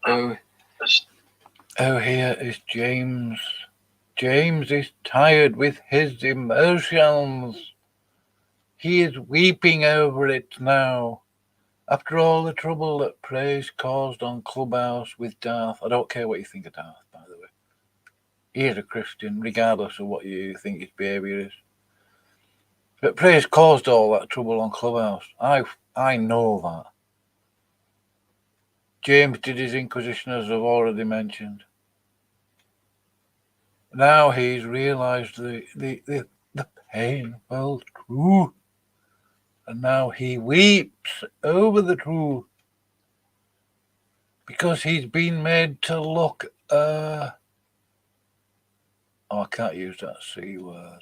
Oh, here is James James is tired with his emotions. He is weeping over it now. After all the trouble that praise caused on Clubhouse with Darth. I don't care what you think of Darth, by the way. He is a Christian, regardless of what you think his behaviour is. But praise caused all that trouble on Clubhouse. I know that. James did his inquisition, as I've already mentioned. Now he's realised the painful truth. And now he weeps over the truth. Because he's been made to look, I can't use that C word.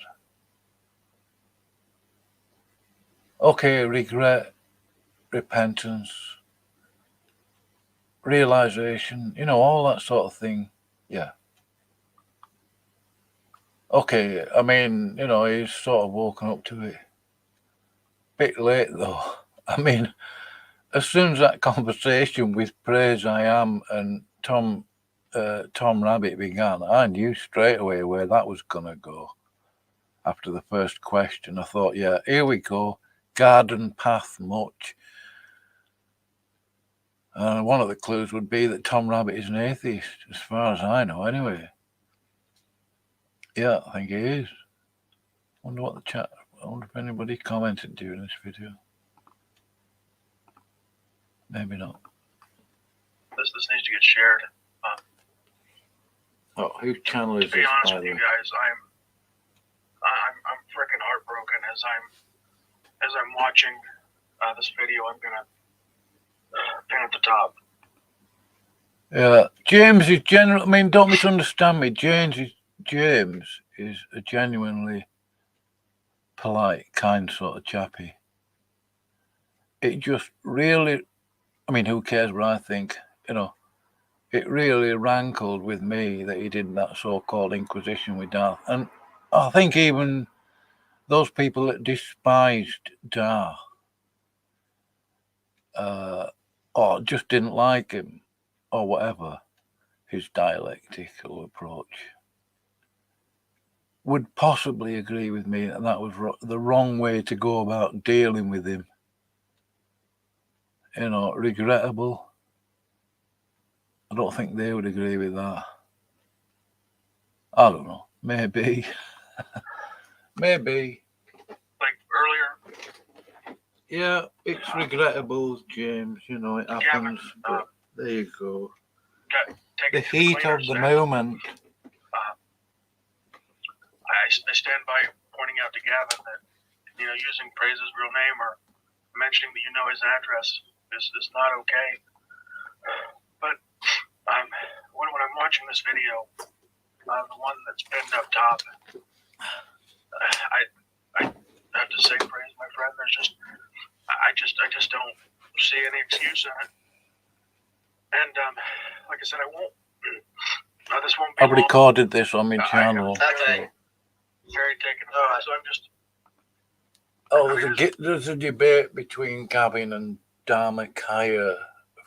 Okay, regret, repentance, realization, all that sort of thing. Yeah. Okay, I mean, he's sort of woken up to it. Bit late though. I mean, as soon as that conversation with Praise I Am and Tom Rabbit began, I knew straight away where that was gonna go. After the first question, I thought, yeah, here we go. Garden path much. And one of the clues would be that Tom Rabbit is an atheist, as far as I know, anyway. Yeah, I think he is. I wonder if anybody commented during this video. Maybe not. This needs to get shared. Whose channel is this? To be honest with you guys, I'm freaking heartbroken as I'm watching this video. I'm gonna pin at the top. Yeah, James is generally. I mean, don't misunderstand me. James is a genuinely polite, kind sort of chappy. It just really, I mean, who cares what I think? It really rankled with me that he did that so-called inquisition with Darth, and I think even those people that despised Darth, or just didn't like him, or whatever, his dialectical approach, would possibly agree with me that that was the wrong way to go about dealing with him. Regrettable. I don't think they would agree with that. I don't know. Maybe. Maybe. Like earlier. Yeah, it's regrettable, James. It happens. But there you go. The heat of the moment. I stand by pointing out to Gavin that using Praise's real name or mentioning that his address is not okay. But when I'm watching this video, the one that's pinned up top, I have to say, Praise, my friend, I just don't see any excuse in it. And like I said, I won't. This won't be. I've recorded this on my channel. Okay. Very taken. So I'm just. There's a debate between Gavin and Dharmakaya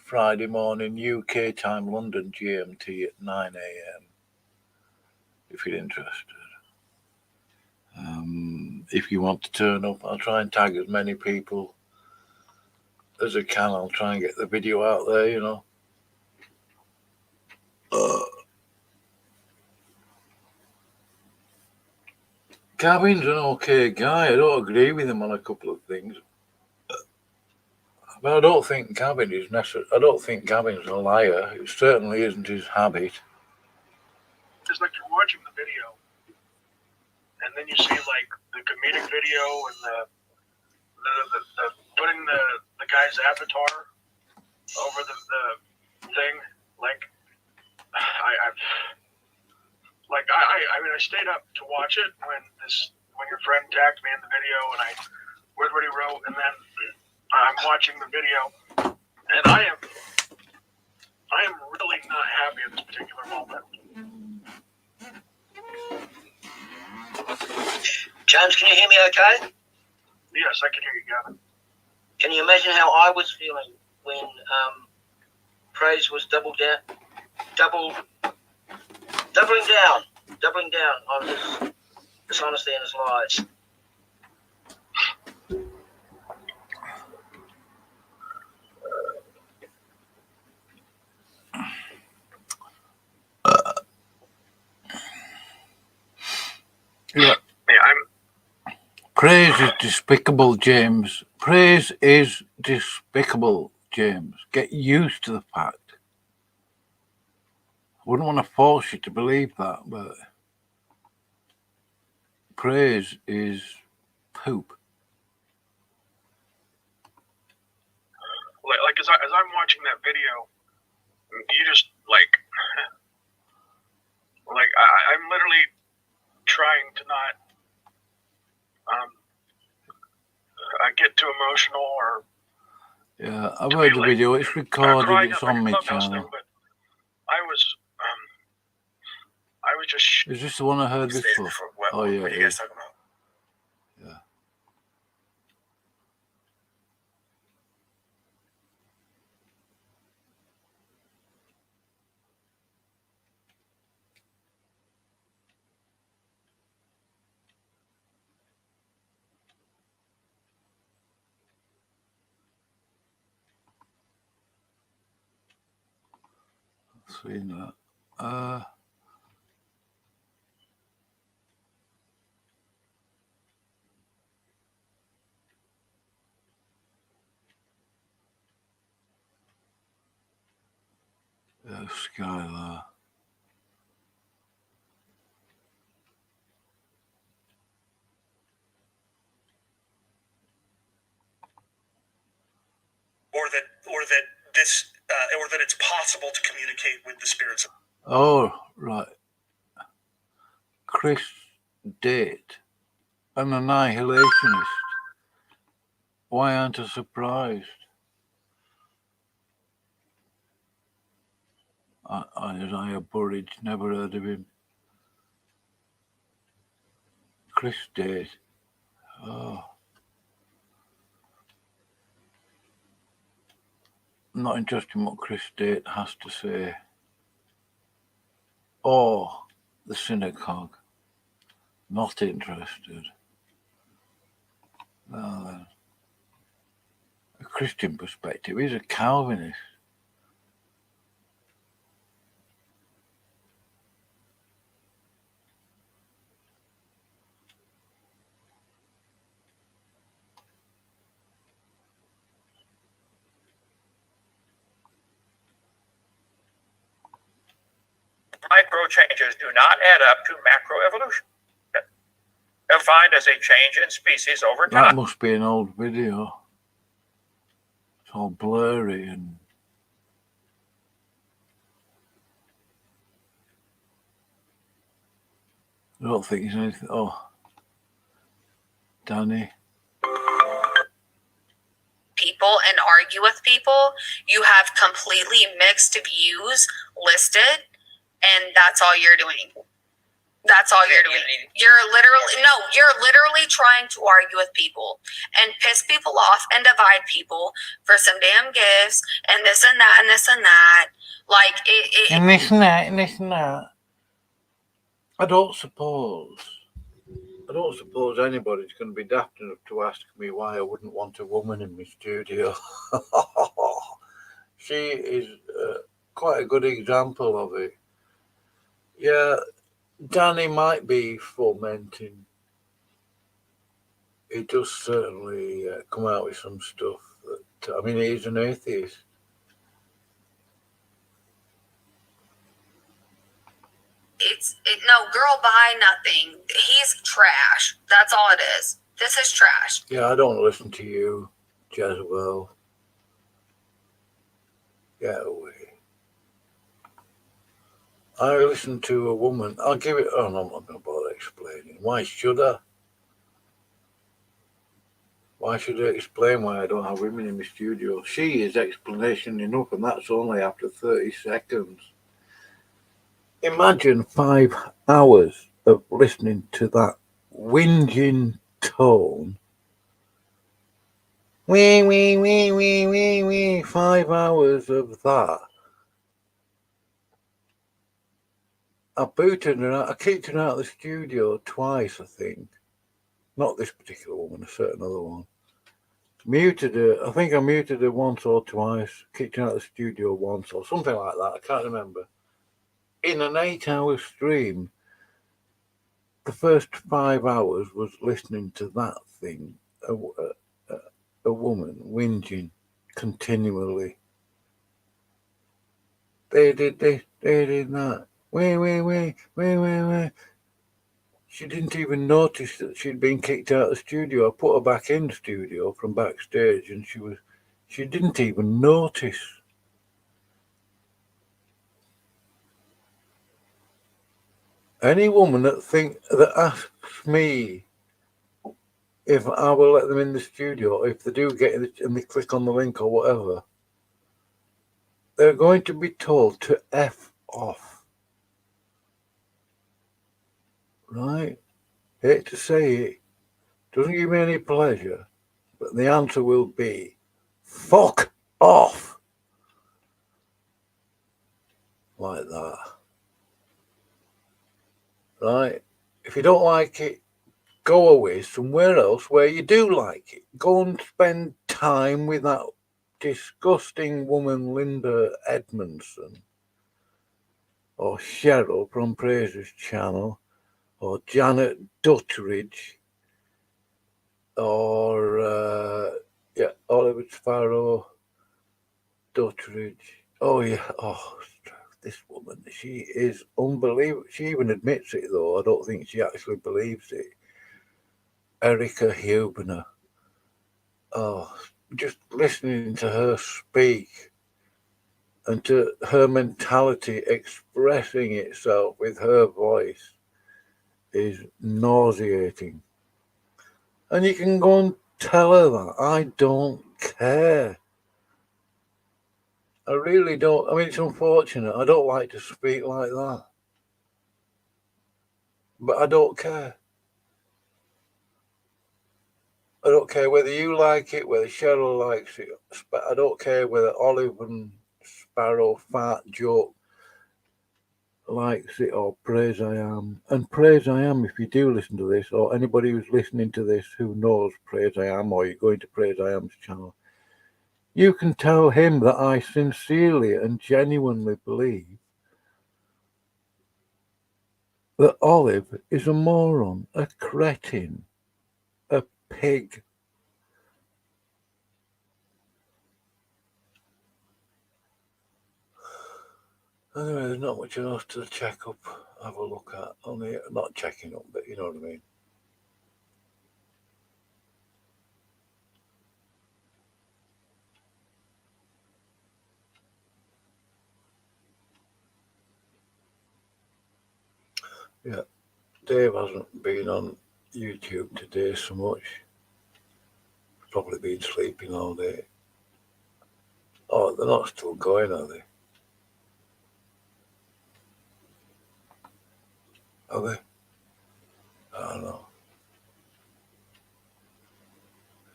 Friday morning UK time, London GMT at 9 a.m. If you're interested. If you want to turn up, I'll try and tag as many people as I can. I'll try and get the video out there, Gavin's an okay guy. I don't agree with him on a couple of things. But I don't think Gavin is necessary. I don't think Gavin's a liar. It certainly isn't his habit. It's like you're watching the video, and then you see like the comedic video and the putting the guy's avatar over the thing. I stayed up to watch it when your friend tagged me in the video, and I read what he wrote, and then I'm watching the video, and I am really not happy at this particular moment. James, can you hear me okay? Yes, I can hear you, Gavin. Can you imagine how I was feeling when Praise was doubling down doubling down on his dishonesty and his lies. Yeah. Praise is despicable, James. Praise is despicable, James. Get used to the fact. I wouldn't want to force you to believe that, but praise is poop. Like as I'm watching that video, you just like I'm literally trying to not get too emotional or. Yeah, I've heard the video. It's recorded. It's on my channel. But I was just. Is this the one I heard before? Oh yeah. What are you guys talking about? Yeah. Seen that. Skylar. Or that it's possible to communicate with the spirits. Oh, right. Chris Date, an annihilationist. Why aren't I surprised? Isaiah Burridge, never heard of him. Chris Date. Oh. I'm not interested in what Chris Date has to say. Or the synagogue. Not interested. Well then. A Christian perspective. He's a Calvinist. Micro changes do not add up to macro evolution. Defined as a change in species over time. That must be an old video. It's all blurry and I don't think there's anything. Oh, Danny. People and argue with people. You have completely mixed views listed, and that's all you're doing. That's all you're doing. You're literally trying to argue with people and piss people off and divide people for some damn gifts and this and that and this and that. Like and this and that and this and that. I don't suppose anybody's going to be daft enough to ask me why I wouldn't want a woman in my studio. She is quite a good example of it. Yeah, Danny might be fomenting. He does certainly come out with some stuff that, I mean, he's an atheist. No, girl, buy nothing. He's trash. That's all it is. This is trash. Yeah, I don't listen to you, Jezebel. Get away. I listen to a woman. I'll give it. Oh, no, I'm not going to bother explaining. Why should I? Why should I explain why I don't have women in my studio? She is explanation enough, and that's only after 30 seconds. Imagine 5 hours of listening to that whinging tone. Wee. 5 hours of that. I booted her out. I kicked her out of the studio twice, I think. Not this particular woman, a certain other one. Muted her. I think I muted her once or twice. Kicked her out of the studio once or something like that. I can't remember. In an 8-hour stream, the first 5 hours was listening to that thing. A woman whinging continually. They did this, they did that. Wait. She didn't even notice that she'd been kicked out of the studio. I put her back in the studio from backstage and she didn't even notice. Any woman that asks me if I will let them in the studio, if they do get in and they click on the link or whatever, they're going to be told to F off. Right? Hate to say it, doesn't give me any pleasure, but the answer will be fuck off. Like that. Right? If you don't like it, go away somewhere else where you do like it. Go and spend time with that disgusting woman, Linda Edmondson, or Cheryl from Praise's channel, or Janet Duttridge, or Oliver Sparrow, Duttridge. Oh yeah, this woman, she is unbelievable. She even admits it though. I don't think she actually believes it. Erica Huebner. Oh, just listening to her speak and to her mentality expressing itself with her voice is nauseating. And you can go and tell her that. I don't care. I really don't. I mean, it's unfortunate. I don't like to speak like that. But I don't care. I don't care whether you like it, whether Cheryl likes it. I don't care whether Olive and Sparrow Fat Joke likes it or Praise I Am. And Praise I Am, if you do listen to this, or anybody who's listening to this who knows Praise I Am, or you're going to Praise I Am's channel, you can tell him that I sincerely and genuinely believe that Olive is a moron, a cretin, a pig. Anyway, there's not much else to check up, have a look at. Only not checking up, but you know what I mean. Yeah, Dave hasn't been on YouTube today so much. He's probably been sleeping all day. Oh, they're not still going, are they? Are they? I don't know.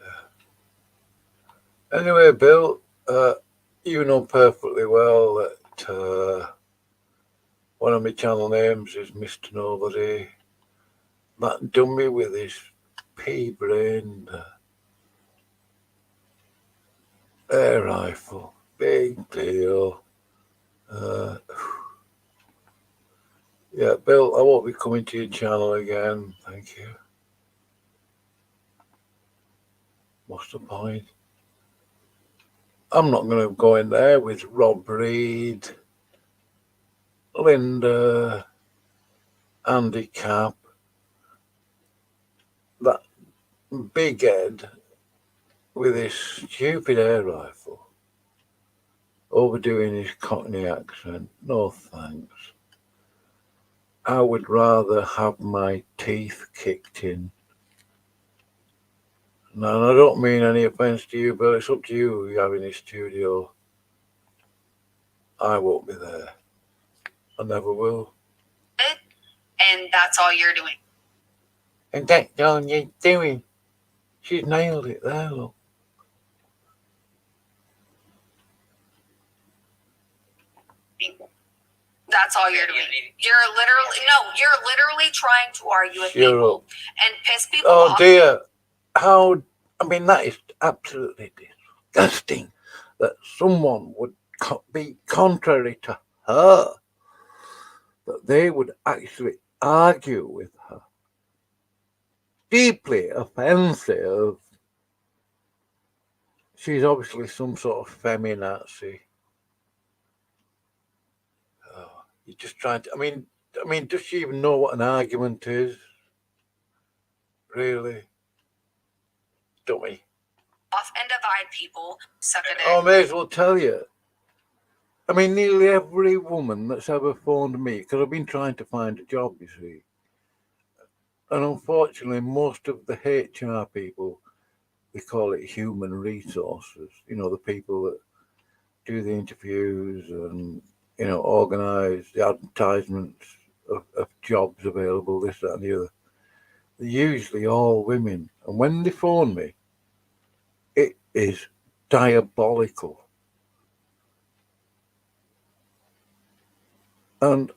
Yeah. Anyway, Bill, you know perfectly well that one of my channel names is Mr. Nobody. That dummy with his pea-brained air rifle. Big deal. Yeah, Bill, I won't be coming to your channel again. Thank you. What's the point? I'm not going to go in there with Rob Reed, Linda, Andy Capp, that big head with his stupid air rifle, overdoing his Cockney accent. No thanks. I would rather have my teeth kicked in. Now, and I don't mean any offence to you, but it's up to you who you have in the studio. I won't be there. I never will. And that's all you're doing. And that's all you're doing. She's nailed it there, look. That's all you're doing. You're literally trying to argue with people and piss people off. Oh dear. How, I mean, that is absolutely disgusting that someone would be contrary to her, that they would actually argue with her. Deeply offensive. She's obviously some sort of feminazi. Oh, you're just trying to, I mean, does she even know what an argument is? Really? Dummy. Off and divide people. Suck it I in. may as well tell you. I mean, nearly every woman that's ever phoned me, because I've been trying to find a job, you see. And unfortunately, most of the HR people, they call it human resources, you know, the people that do the interviews and, you know, organise the advertisements of jobs available, this, that and the other. They're usually all women. And when they phone me, it is diabolical. And,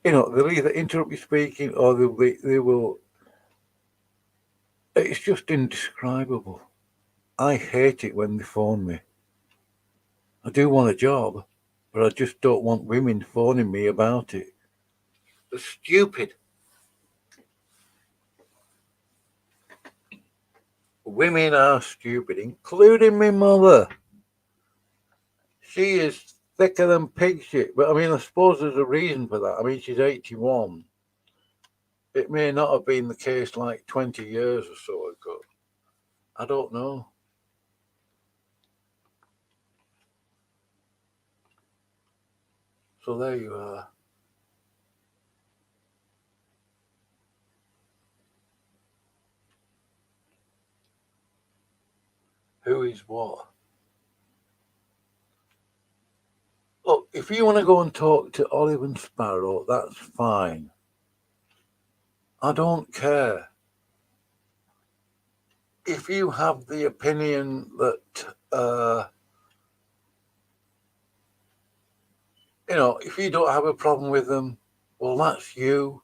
you know, they'll either interrupt you speaking or they will. It's just indescribable. I hate it when they phone me. I do want a job, but I just don't want women phoning me about it. They're stupid. Women are stupid, including my mother. She is thicker than pig shit. But I mean, I suppose there's a reason for that. I mean, she's 81. It may not have been the case like 20 years or so ago. I don't know. So there you are. Who is what? Look, if you want to go and talk to Olive and Sparrow, that's fine. I don't care. If you have the opinion that, you know, if you don't have a problem with them, well, that's you.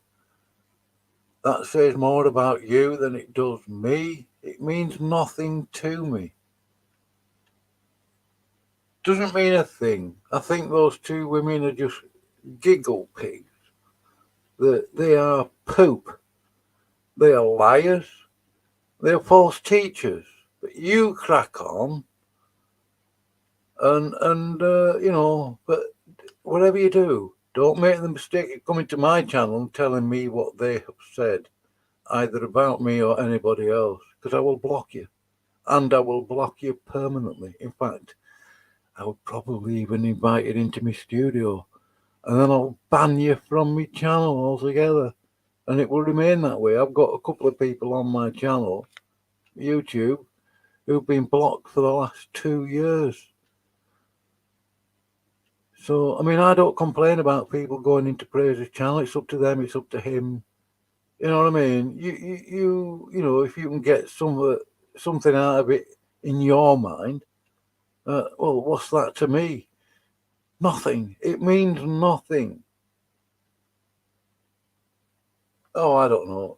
That says more about you than it does me. It means nothing to me. Doesn't mean a thing. I think those two women are just giggle pigs. They are poop. They are liars. They're false teachers. But you crack on and you know, but whatever you do, don't make the mistake of coming to my channel and telling me what they have said, either about me or anybody else, because I will block you. And I will block you permanently. In fact, I would probably even invite you into my studio, and then I'll ban you from my channel altogether. And it will remain that way. I've got a couple of people on my channel, YouTube, who've been blocked for the last 2 years. So, I mean, I don't complain about people going into Praise's channel. It's up to them. It's up to him. You know what I mean? You know, if you can get something out of it in your mind, well, what's that to me? Nothing. It means nothing. Oh, I don't know.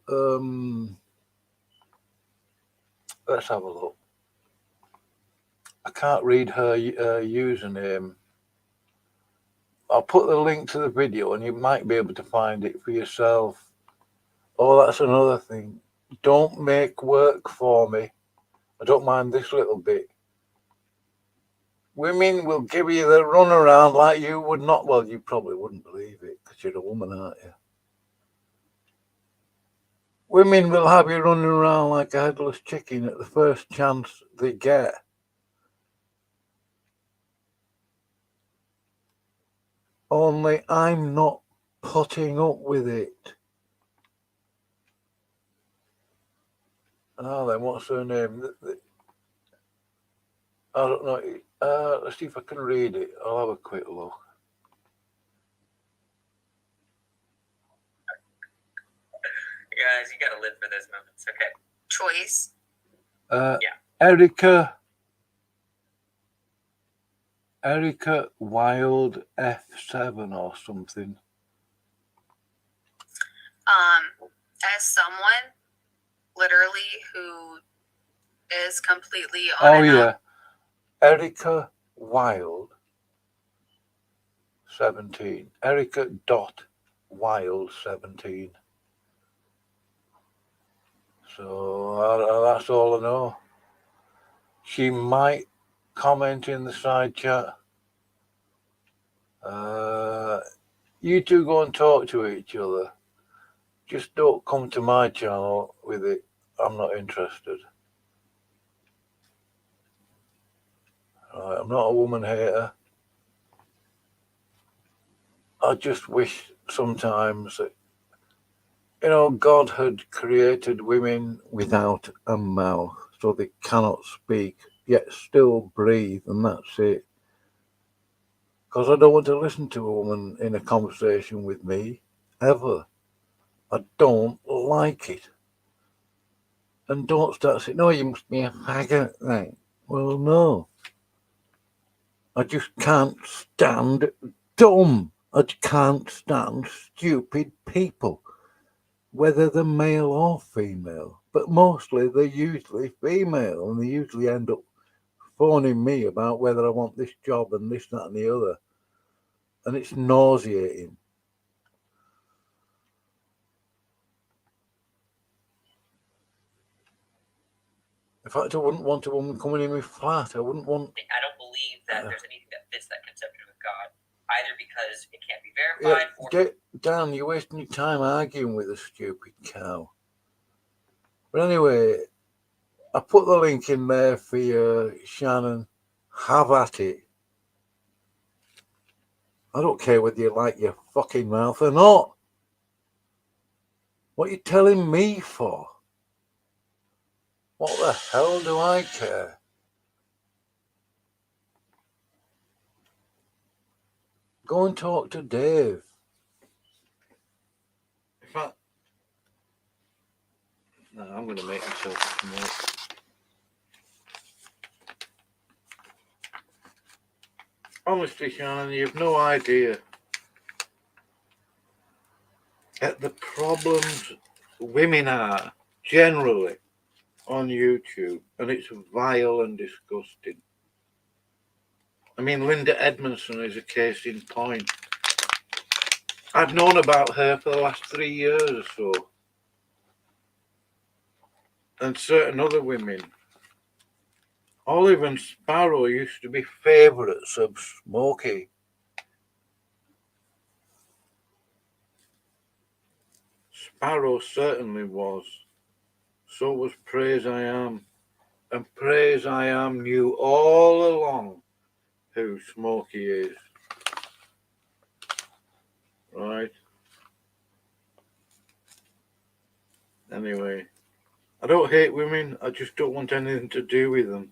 Let's have a look. I can't read her username. I'll put the link to the video and you might be able to find it for yourself. Oh, that's another thing. Don't make work for me. I don't mind this little bit. Women will give you the runaround like you would not. Well, you probably wouldn't believe it because you're a woman, aren't you? Women will have you running around like a headless chicken at the first chance they get. Only I'm not putting up with it. Ah, then what's her name? I don't know. Let's see if I can read it. I'll have a quick look. Guys, you gotta live for this moment. It's okay. Choice. Erica Erica Wild F7 or something. As someone literally who is completely Oh on yeah, Erica Wild 17. Erica dot Wild 17. So that's all I know. She might comment in the side chat. You two go and talk to each other. Just don't come to my channel with it. I'm not interested. I'm not a woman hater. I just wish sometimes that, God had created women without a mouth, so they cannot speak, yet still breathe, and that's it. Because I don't want to listen to a woman in a conversation with me, ever. I don't like it. And don't start saying, no, you must be a faggot. Right? Well, no. I just can't stand dumb. I can't stand stupid people, whether they're male or female. But mostly they're usually female, and they usually end up phoning me about whether I want this job and this, that, and the other. And it's nauseating. In fact, I wouldn't want a woman coming in my flat. I wouldn't want... I don't believe that there's anything that fits that conception of God, either because it can't be verified Dan, you're wasting your time arguing with a stupid cow. But anyway, I put the link in there for you, Shannon. Have at it. I don't care whether you like your fucking mouth or not. What are you telling me for? What the hell do I care? Go and talk to Dave. In fact, no, I'm going to make myself smoke. Honestly, Shannon, you've no idea at the problems women are generally on YouTube, and it's vile and disgusting. I mean, Linda Edmondson is a case in point. I've known about her for the last 3 years or so. And certain other women. Olive and Sparrow used to be favourites of Smokey. Sparrow certainly was. So was Praise I Am. And Praise I Am knew all along who Smokey is. Right? Anyway, I don't hate women. I just don't want anything to do with them.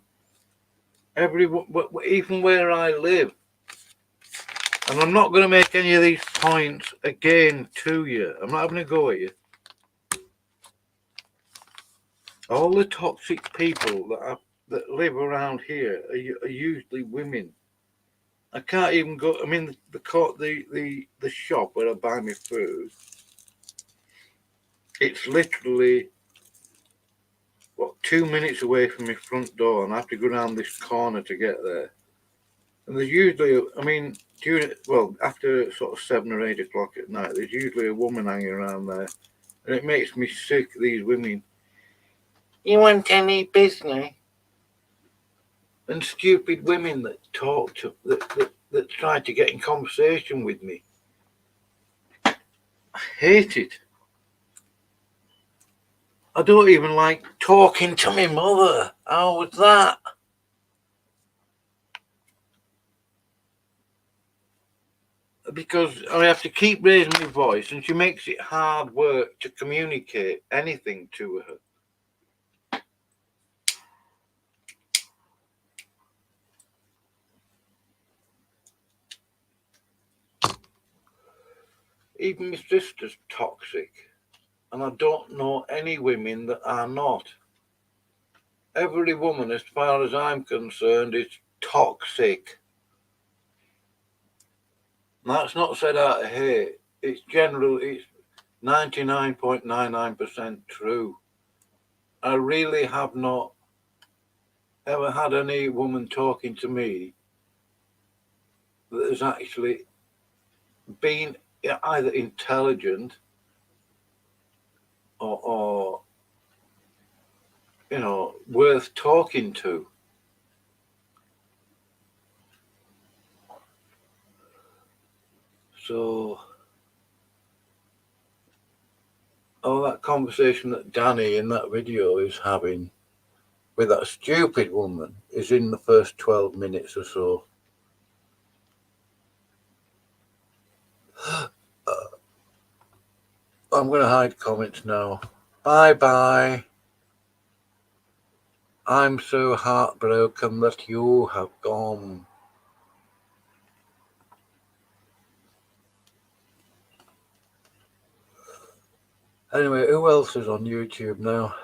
Even where I live. And I'm not going to make any of these points again to you. I'm not having a go at you. All the toxic people that live around here are usually women. I can't even go. I mean, the shop where I buy my food. It's literally 2 minutes away from my front door, and I have to go around this corner to get there. And there's usually, I mean, after sort of 7 or 8 o'clock at night, there's usually a woman hanging around there, and it makes me sick. These women. You want any business? And stupid women that talk to that try to get in conversation with me. I hate it. I don't even like talking to my mother. How was that? Because I have to keep raising my voice, and she makes it hard work to communicate anything to her. Even my sister's toxic, and I don't know any women that are not. Every woman, as far as I'm concerned, is toxic. That's not said out of hate. It's general. It's 99.99% true. I really have not ever had any woman talking to me that has actually been either intelligent or worth talking to. So all that conversation that Danny in that video is having with that stupid woman is in the first 12 minutes or so. I'm going to hide comments now. Bye-bye. I'm so heartbroken that you have gone. Anyway, who else is on YouTube now?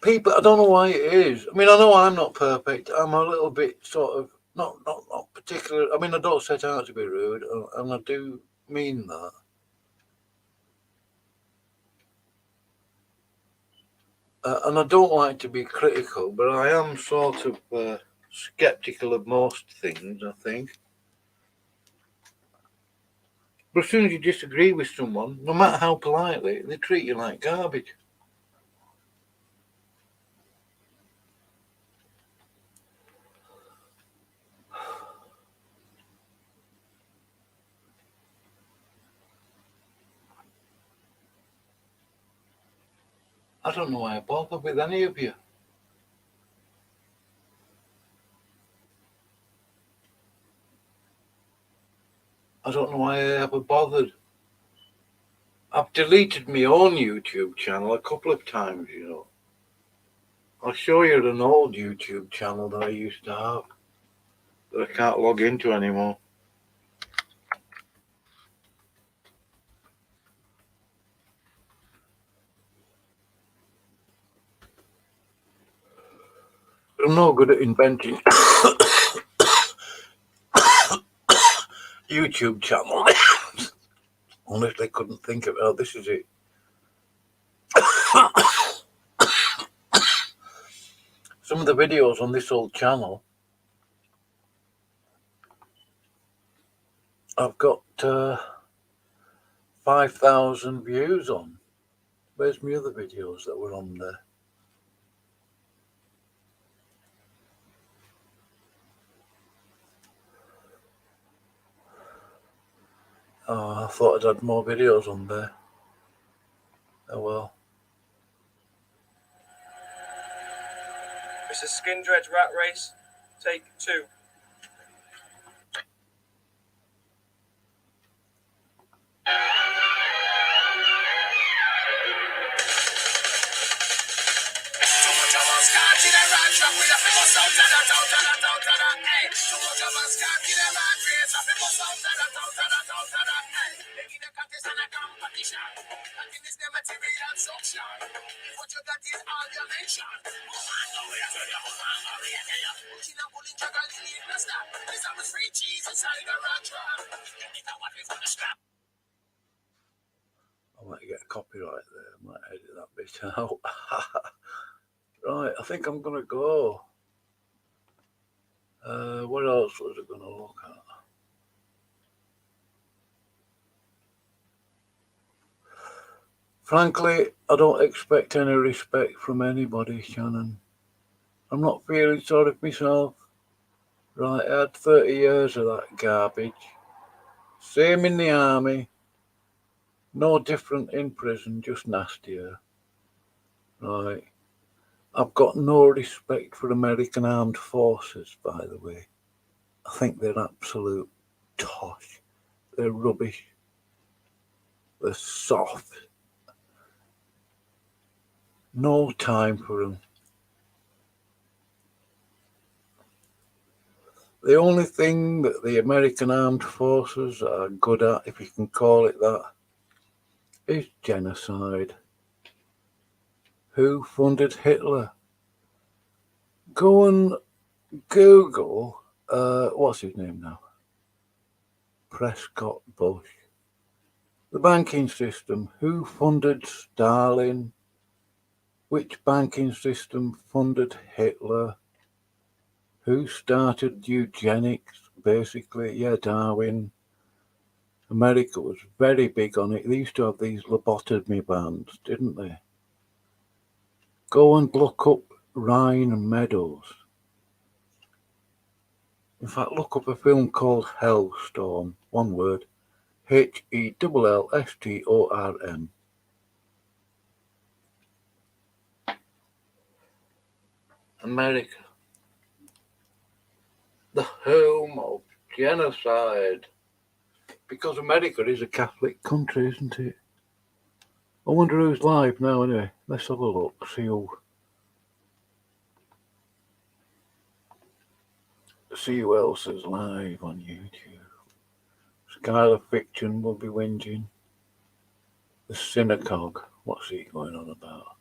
People, I don't know why it is. I mean, I know I'm not perfect. I'm a little bit sort of, not particular. I mean, I don't set out to be rude, and I do mean that. And I don't like to be critical, but I am sort of skeptical of most things, I think. But as soon as you disagree with someone, no matter how politely, they treat you like garbage. I don't know why I bother with any of you. I don't know why I ever bothered. I've deleted my own YouTube channel a couple of times, you know. I'll show you an old YouTube channel that I used to have that I can't log into anymore. I'm no good at inventing YouTube channel. Honestly, couldn't think of it. Oh, this is it. Some of the videos on this old channel, I've got 5,000 views on. Where's my other videos that were on there? Oh, I thought I'd had more videos on there. Oh well. It's a skin dreads rat race. Take 2. I might get a copyright there. I might edit that bit out. Right, I think I'm going to go. What else was I going to look at? Frankly, I don't expect any respect from anybody, Shannon. I'm not feeling sorry for myself. Right, I had 30 years of that garbage. Same in the army. No different in prison, just nastier. Right. I've got no respect for American armed forces, by the way. I think they're absolute tosh. They're rubbish. They're soft. No time for them. The only thing that the American armed forces are good at, if you can call it that, is genocide. Who funded Hitler? Go and Google what's his name now? Prescott Bush. The banking system. Who funded Stalin? Which banking system funded Hitler? Who started eugenics? Basically, yeah, Darwin. America was very big on it. They used to have these lobotomy bans, didn't they? Go and look up Ryan Meadows. In fact, look up a film called Hellstorm. One word. Hellstorm. America. The home of genocide. Because America is a Catholic country, isn't it? I wonder who's live now anyway. Let's have a look, see who else is live on YouTube. Skylar Fiction will be whinging. The Synagogue, what's he going on about?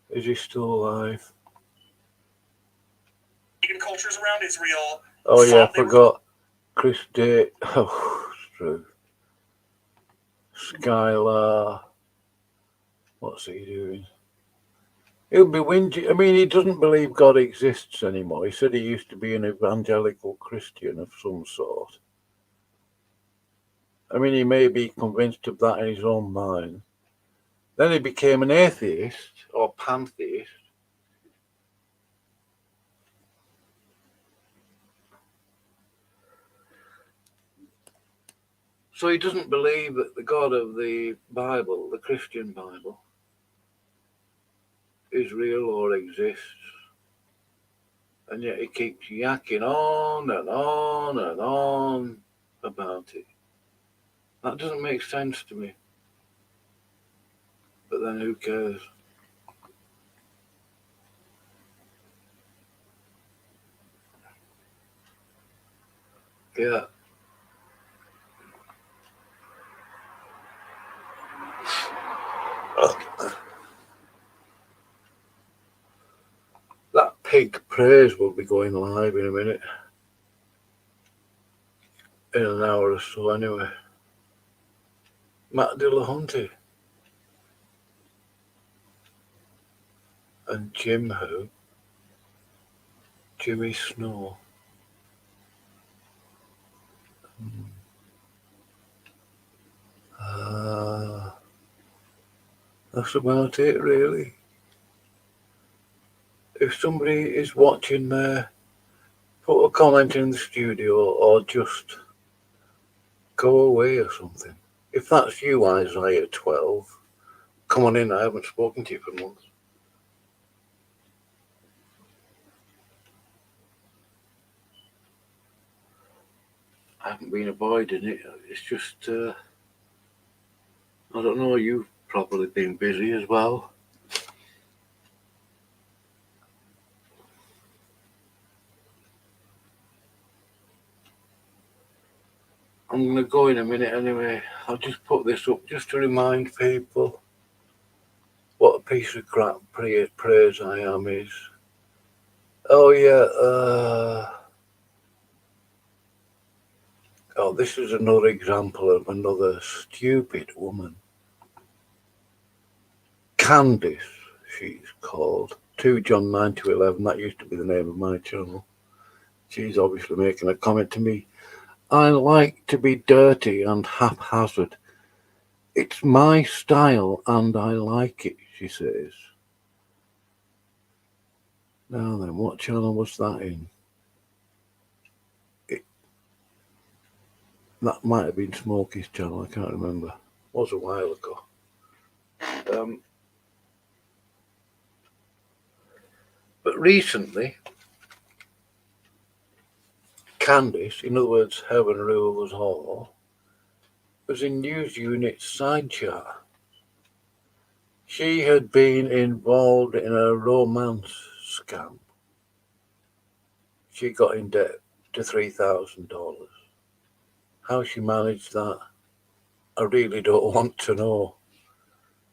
Is he still alive? Pagan cultures around Israel. Oh yeah, I forgot. Chris Day. Oh, it's true. Skylar. What's he doing? He'll be whinging. I mean, he doesn't believe God exists anymore. He said he used to be an evangelical Christian of some sort. I mean, he may be convinced of that in his own mind. Then he became an atheist or pantheist. So he doesn't believe that the God of the Bible, the Christian Bible, is real or exists. And yet he keeps yakking on and on and on about it. That doesn't make sense to me. But then who cares? Yeah. That pig praise will be going live in a minute. In an hour or so anyway. Matt Dillahunty. And Jim who? Jimmy Snow. That's about it really. If somebody is watching there, put a comment in the studio or just go away or something. If that's you, Isaiah 12, come on in. I haven't spoken to you for months. I haven't been avoiding it. It's just, I don't know, you've probably been busy as well. I'm going to go in a minute anyway. I'll just put this up just to remind people what a piece of crap praise I am is. Oh yeah, oh, this is another example of another stupid woman. Candice, she's called. 2 John 9-11, that used to be the name of my channel. She's obviously making a comment to me. I like to be dirty and haphazard. It's my style and I like it, she says. Now then, what channel was that in? That might have been Smokey's channel, I can't remember. It was a while ago. But recently, Candice, in other words, Heaven Rules All, was in News Unit's side chart. She had been involved in a romance scam. She got in debt to $3,000. How she managed that, I really don't want to know.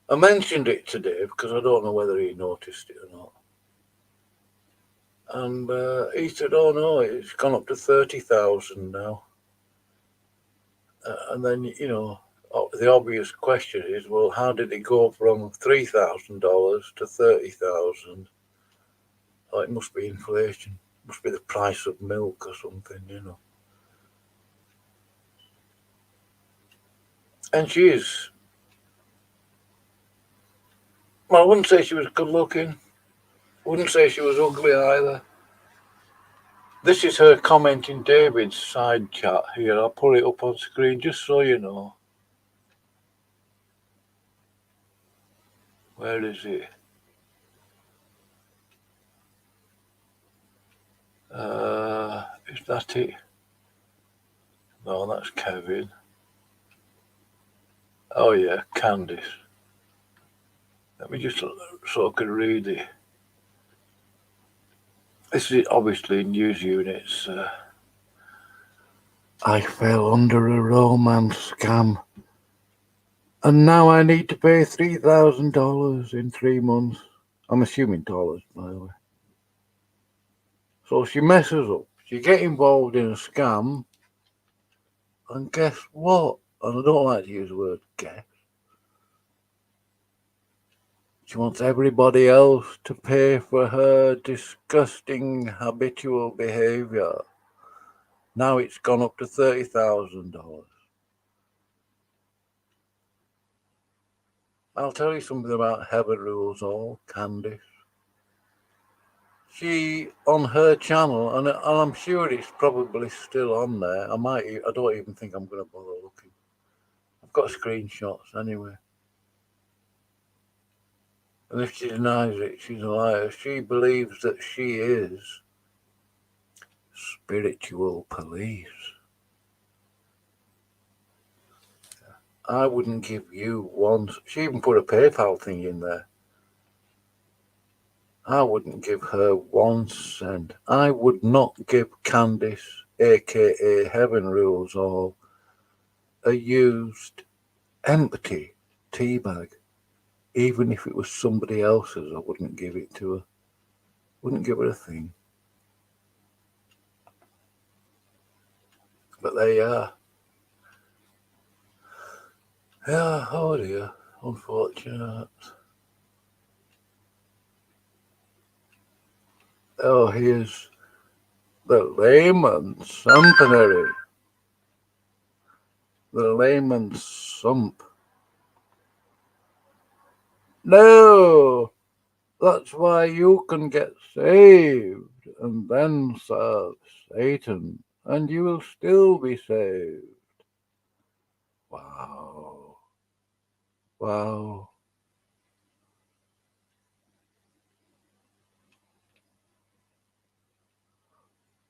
I mentioned it to Dave because I don't know whether he noticed it or not. And he said, "Oh no, it's gone up to 30,000 now." And then, you know, the obvious question is, well, how did it go from $3,000 to 30,000? Oh, it must be inflation. It must be the price of milk or something, you know. And she is, well, I wouldn't say she was good looking. I wouldn't say she was ugly either. This is her comment in David's side chat here. I'll put it up on screen just so you know. Where is it? Is that it? No, that's Kevin. Oh yeah, Candice. Let me just so I can read it. This is obviously news units. I fell under a romance scam, and now I need to pay $3,000 in 3 months. I'm assuming dollars, by the way. So she messes up. She gets involved in a scam, and guess what? And I don't like to use the word guess. She wants everybody else to pay for her disgusting habitual behaviour. Now it's gone up to $30,000. I'll tell you something about heaven rules all, Candice. She, on her channel, and I'm sure it's probably still on there. I don't even think I'm going to bother looking. I've got screenshots anyway. And if she denies it, she's a liar. She believes that she is spiritual police. I wouldn't give you one. She even put a PayPal thing in there. I wouldn't give her 1 cent. I would not give Candice, aka Heaven Rules, or a used, empty tea bag. Even if it was somebody else's, I wouldn't give it to her. Wouldn't give her a thing. But there you are. Yeah, oh dear. Unfortunate. Oh, here's the layman seminary. The layman sump. No! That's why you can get saved and then serve Satan, and you will still be saved. Wow. Wow.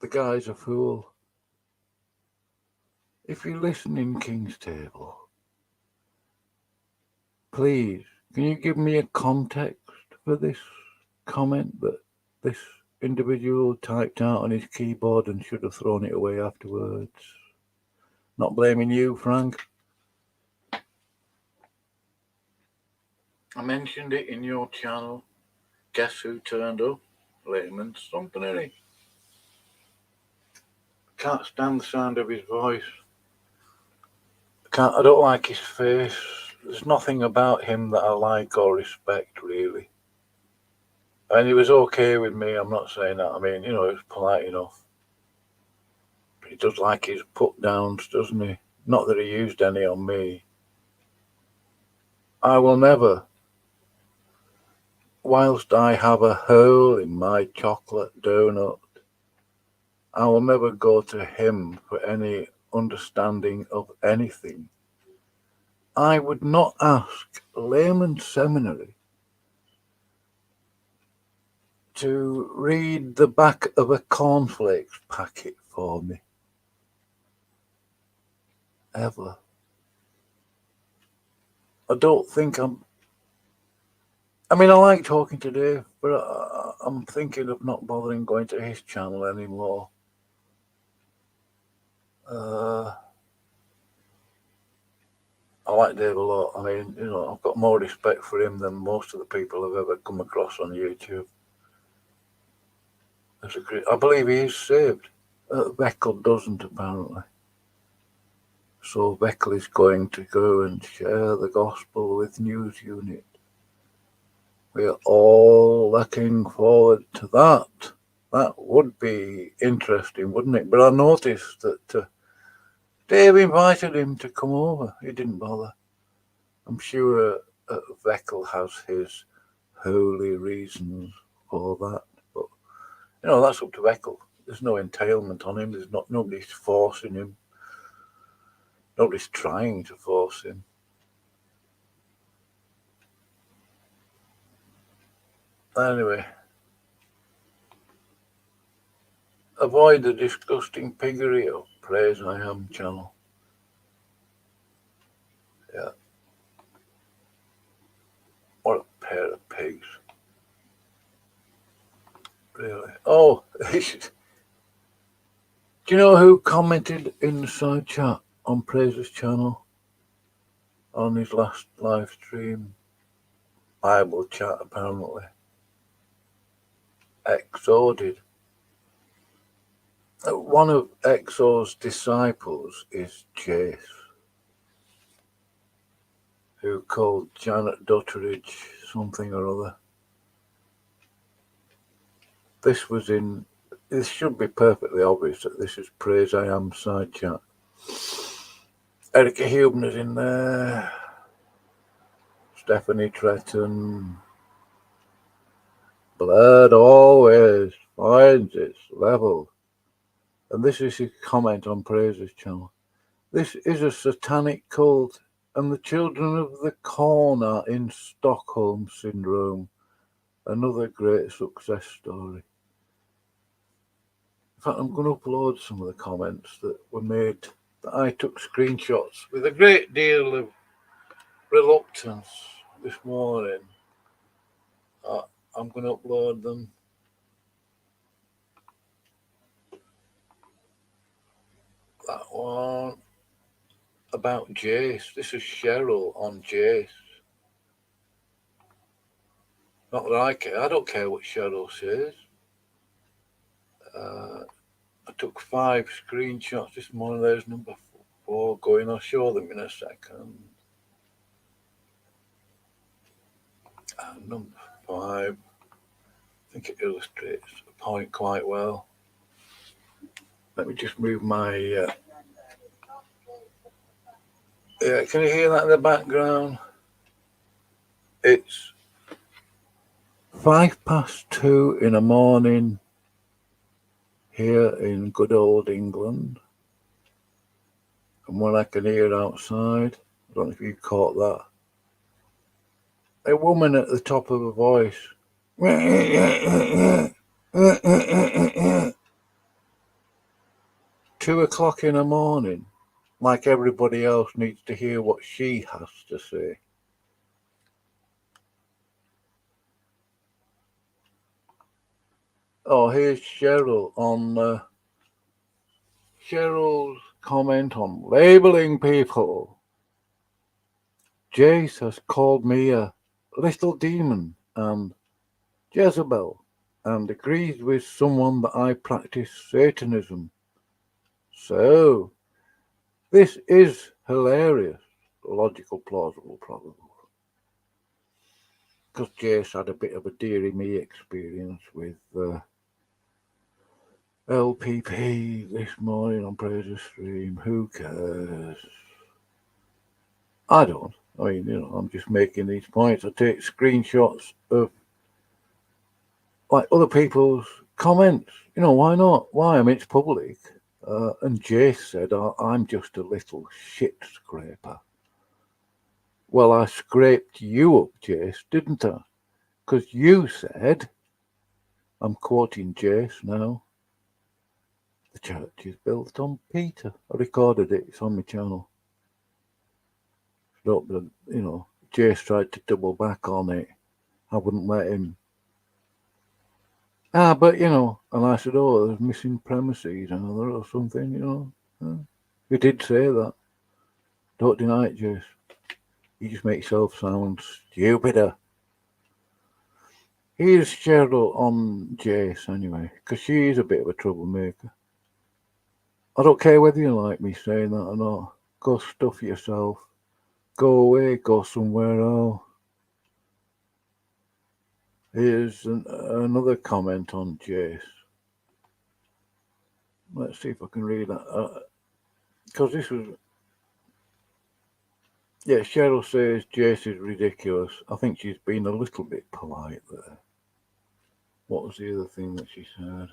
The guy's a fool. If you listen in King's Table, please, can you give me a context for this comment that this individual typed out on his keyboard and should have thrown it away afterwards? Not blaming you, Frank. I mentioned it in your channel. Guess who turned up? Layman Company. Can't stand the sound of his voice. I don't like his face. There's nothing about him that I like or respect, really. And he was okay with me, I'm not saying that. I mean, you know, he was polite enough. But he does like his put-downs, doesn't he? Not that he used any on me. I will never, whilst I have a hole in my chocolate donut, I will never go to him for any understanding of anything. I would not ask layman seminary to read the back of a cornflakes packet for me. Ever. I don't think I like talking to Dave, but I'm thinking of not bothering going to his channel anymore. I like Dave a lot. I mean, you know, I've got more respect for him than most of the people I've ever come across on YouTube. I believe he is saved. Beckel doesn't, apparently. So Beckel is going to go and share the gospel with News Unit. We're all looking forward to that. That would be interesting, wouldn't it? But I noticed that Dave invited him to come over. He didn't bother. I'm sure Beckel has his holy reasons for that. But, that's up to Beckel. There's no entailment on him. Nobody's forcing him. Nobody's trying to force him. Anyway, avoid the disgusting piggery of Praise I Am channel. Yeah. What a pair of pigs. Really. Oh, do you know who commented in the side chat on Praise's channel on his last live stream? Bible chat, apparently. Exo did. One of Exo's disciples is Jace, who called Janet Dutteridge something or other. This should be perfectly obvious that this is Praise I Am side chat. Erica Huebner's in there. Stephanie Tretton. Blood always finds its level. And this is his comment on Praise's channel. This is a satanic cult, and the children of the corn are in Stockholm Syndrome. Another great success story. In fact, I'm going to upload some of the comments that were made, that I took screenshots with a great deal of reluctance this morning. I'm going to upload them. That one about Jace. This is Cheryl on Jace. Not that I care. I don't care what Cheryl says. I took 5 screenshots this morning. There's number 4 going. I'll show them in a second. Number 5. I think it illustrates the point quite well. Let me just move my... yeah, can you hear that in the background? It's 2:05 in the morning here in good old England. And what I can hear outside, I don't know if you caught that. A woman at the top of her voice. 2:00 in the morning, like everybody else needs to hear what she has to say. Oh, here's Cheryl on Cheryl's comment on labeling people. Jace has called me a little demon and Jezebel and agrees with someone that I practice Satanism. So, this is hilarious, logical, plausible, probable. Because Jace had a bit of a dearie me experience with LPP this morning on Praise's stream. Who cares? I don't. I mean, I'm just making these points. I take screenshots of like other people's comments. Why not? Why? I mean, it's public. And Jace said, I'm just a little shit scraper. Well, I scraped you up, Jace, didn't I? Because you said, I'm quoting Jace now, the church is built on Peter. I recorded it. It's on my channel. Jace tried to double back on it. I wouldn't let him. But, and I said, there's missing premises or something, You did say that. Don't deny it, Jace. You just make yourself sound stupider. Here's Cheryl on Jace anyway, because she is a bit of a troublemaker. I don't care whether you like me saying that or not. Go stuff yourself. Go away, go somewhere else. Here's another comment on Jace. Let's see if I can read that. Because this was... Yeah, Cheryl says Jace is ridiculous. I think she's been a little bit polite there. What was the other thing that she said?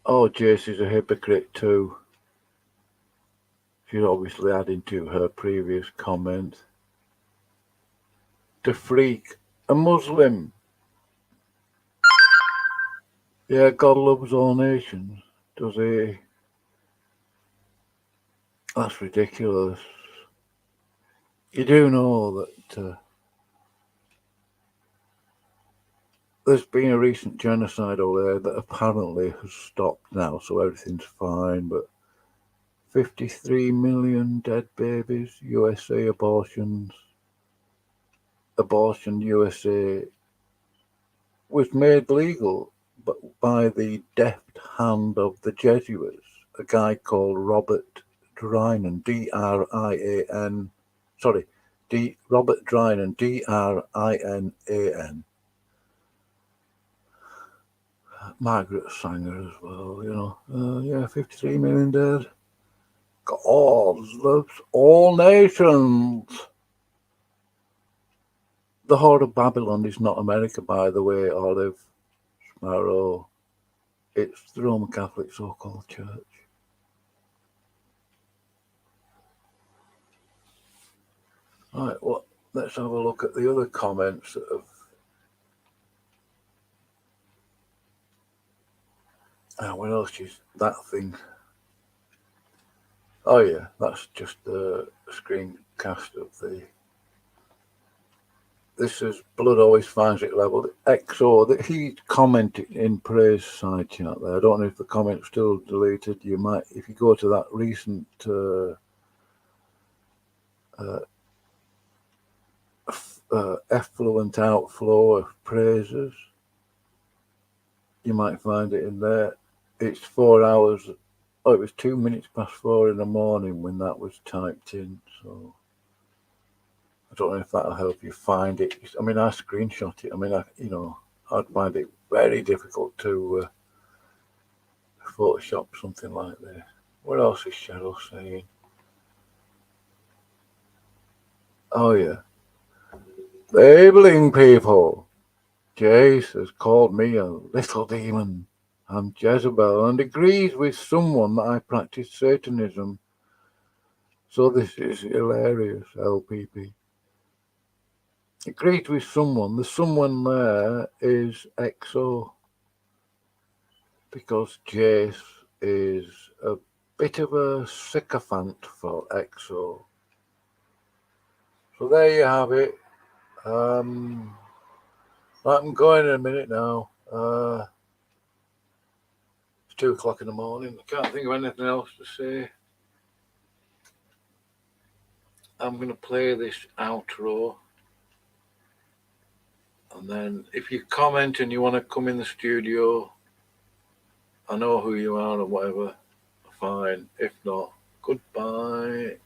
Oh, Jace is a hypocrite too. She's obviously adding to her previous comment. To freak, a Muslim. Yeah, God loves all nations, does he? That's ridiculous. You do know that there's been a recent genocide over there that apparently has stopped now, so everything's fine, but 53 million dead babies, USA abortions. Abortion USA was made legal by the deft hand of the Jesuits, a guy called Robert Drinan, D-R-I-A-N, Robert Drinan, D-R-I-N-A-N. Margaret Sanger as well, you know. 53 million dead. God loves all nations. The Whore of Babylon is not America, by the way, Olive Sparrow. It's the Roman Catholic so-called church. Right, well, let's have a look at the other comments that have... what else is that thing? Oh yeah, that's just the screencast of the... This is Blood Always Finds It Leveled. XO, that he commented in Praise side chat there. I don't know if the comment's still deleted. You might, if you go to that recent effluent outflow of praises, you might find it in there. It's 4 hours. Oh, it was 2 minutes past 4 in the morning when that was typed in. So I don't know if that'll help you find it. I mean, I screenshot it. I mean, I'd find it very difficult to Photoshop something like this. What else is Cheryl saying? Oh yeah, labeling people. Jace has called me a little demon. I'm Jezebel and agrees with someone that I practice Satanism. So this is hilarious, LPP. Agreed with someone. The someone there is XO. Because Jace is a bit of a sycophant for XO. So there you have it. I'm going in a minute now. It's 2 o'clock in the morning. I can't think of anything else to say. I'm going to play this outro. And then if you comment and you want to come in the studio, I know who you are or whatever, fine. If not, goodbye.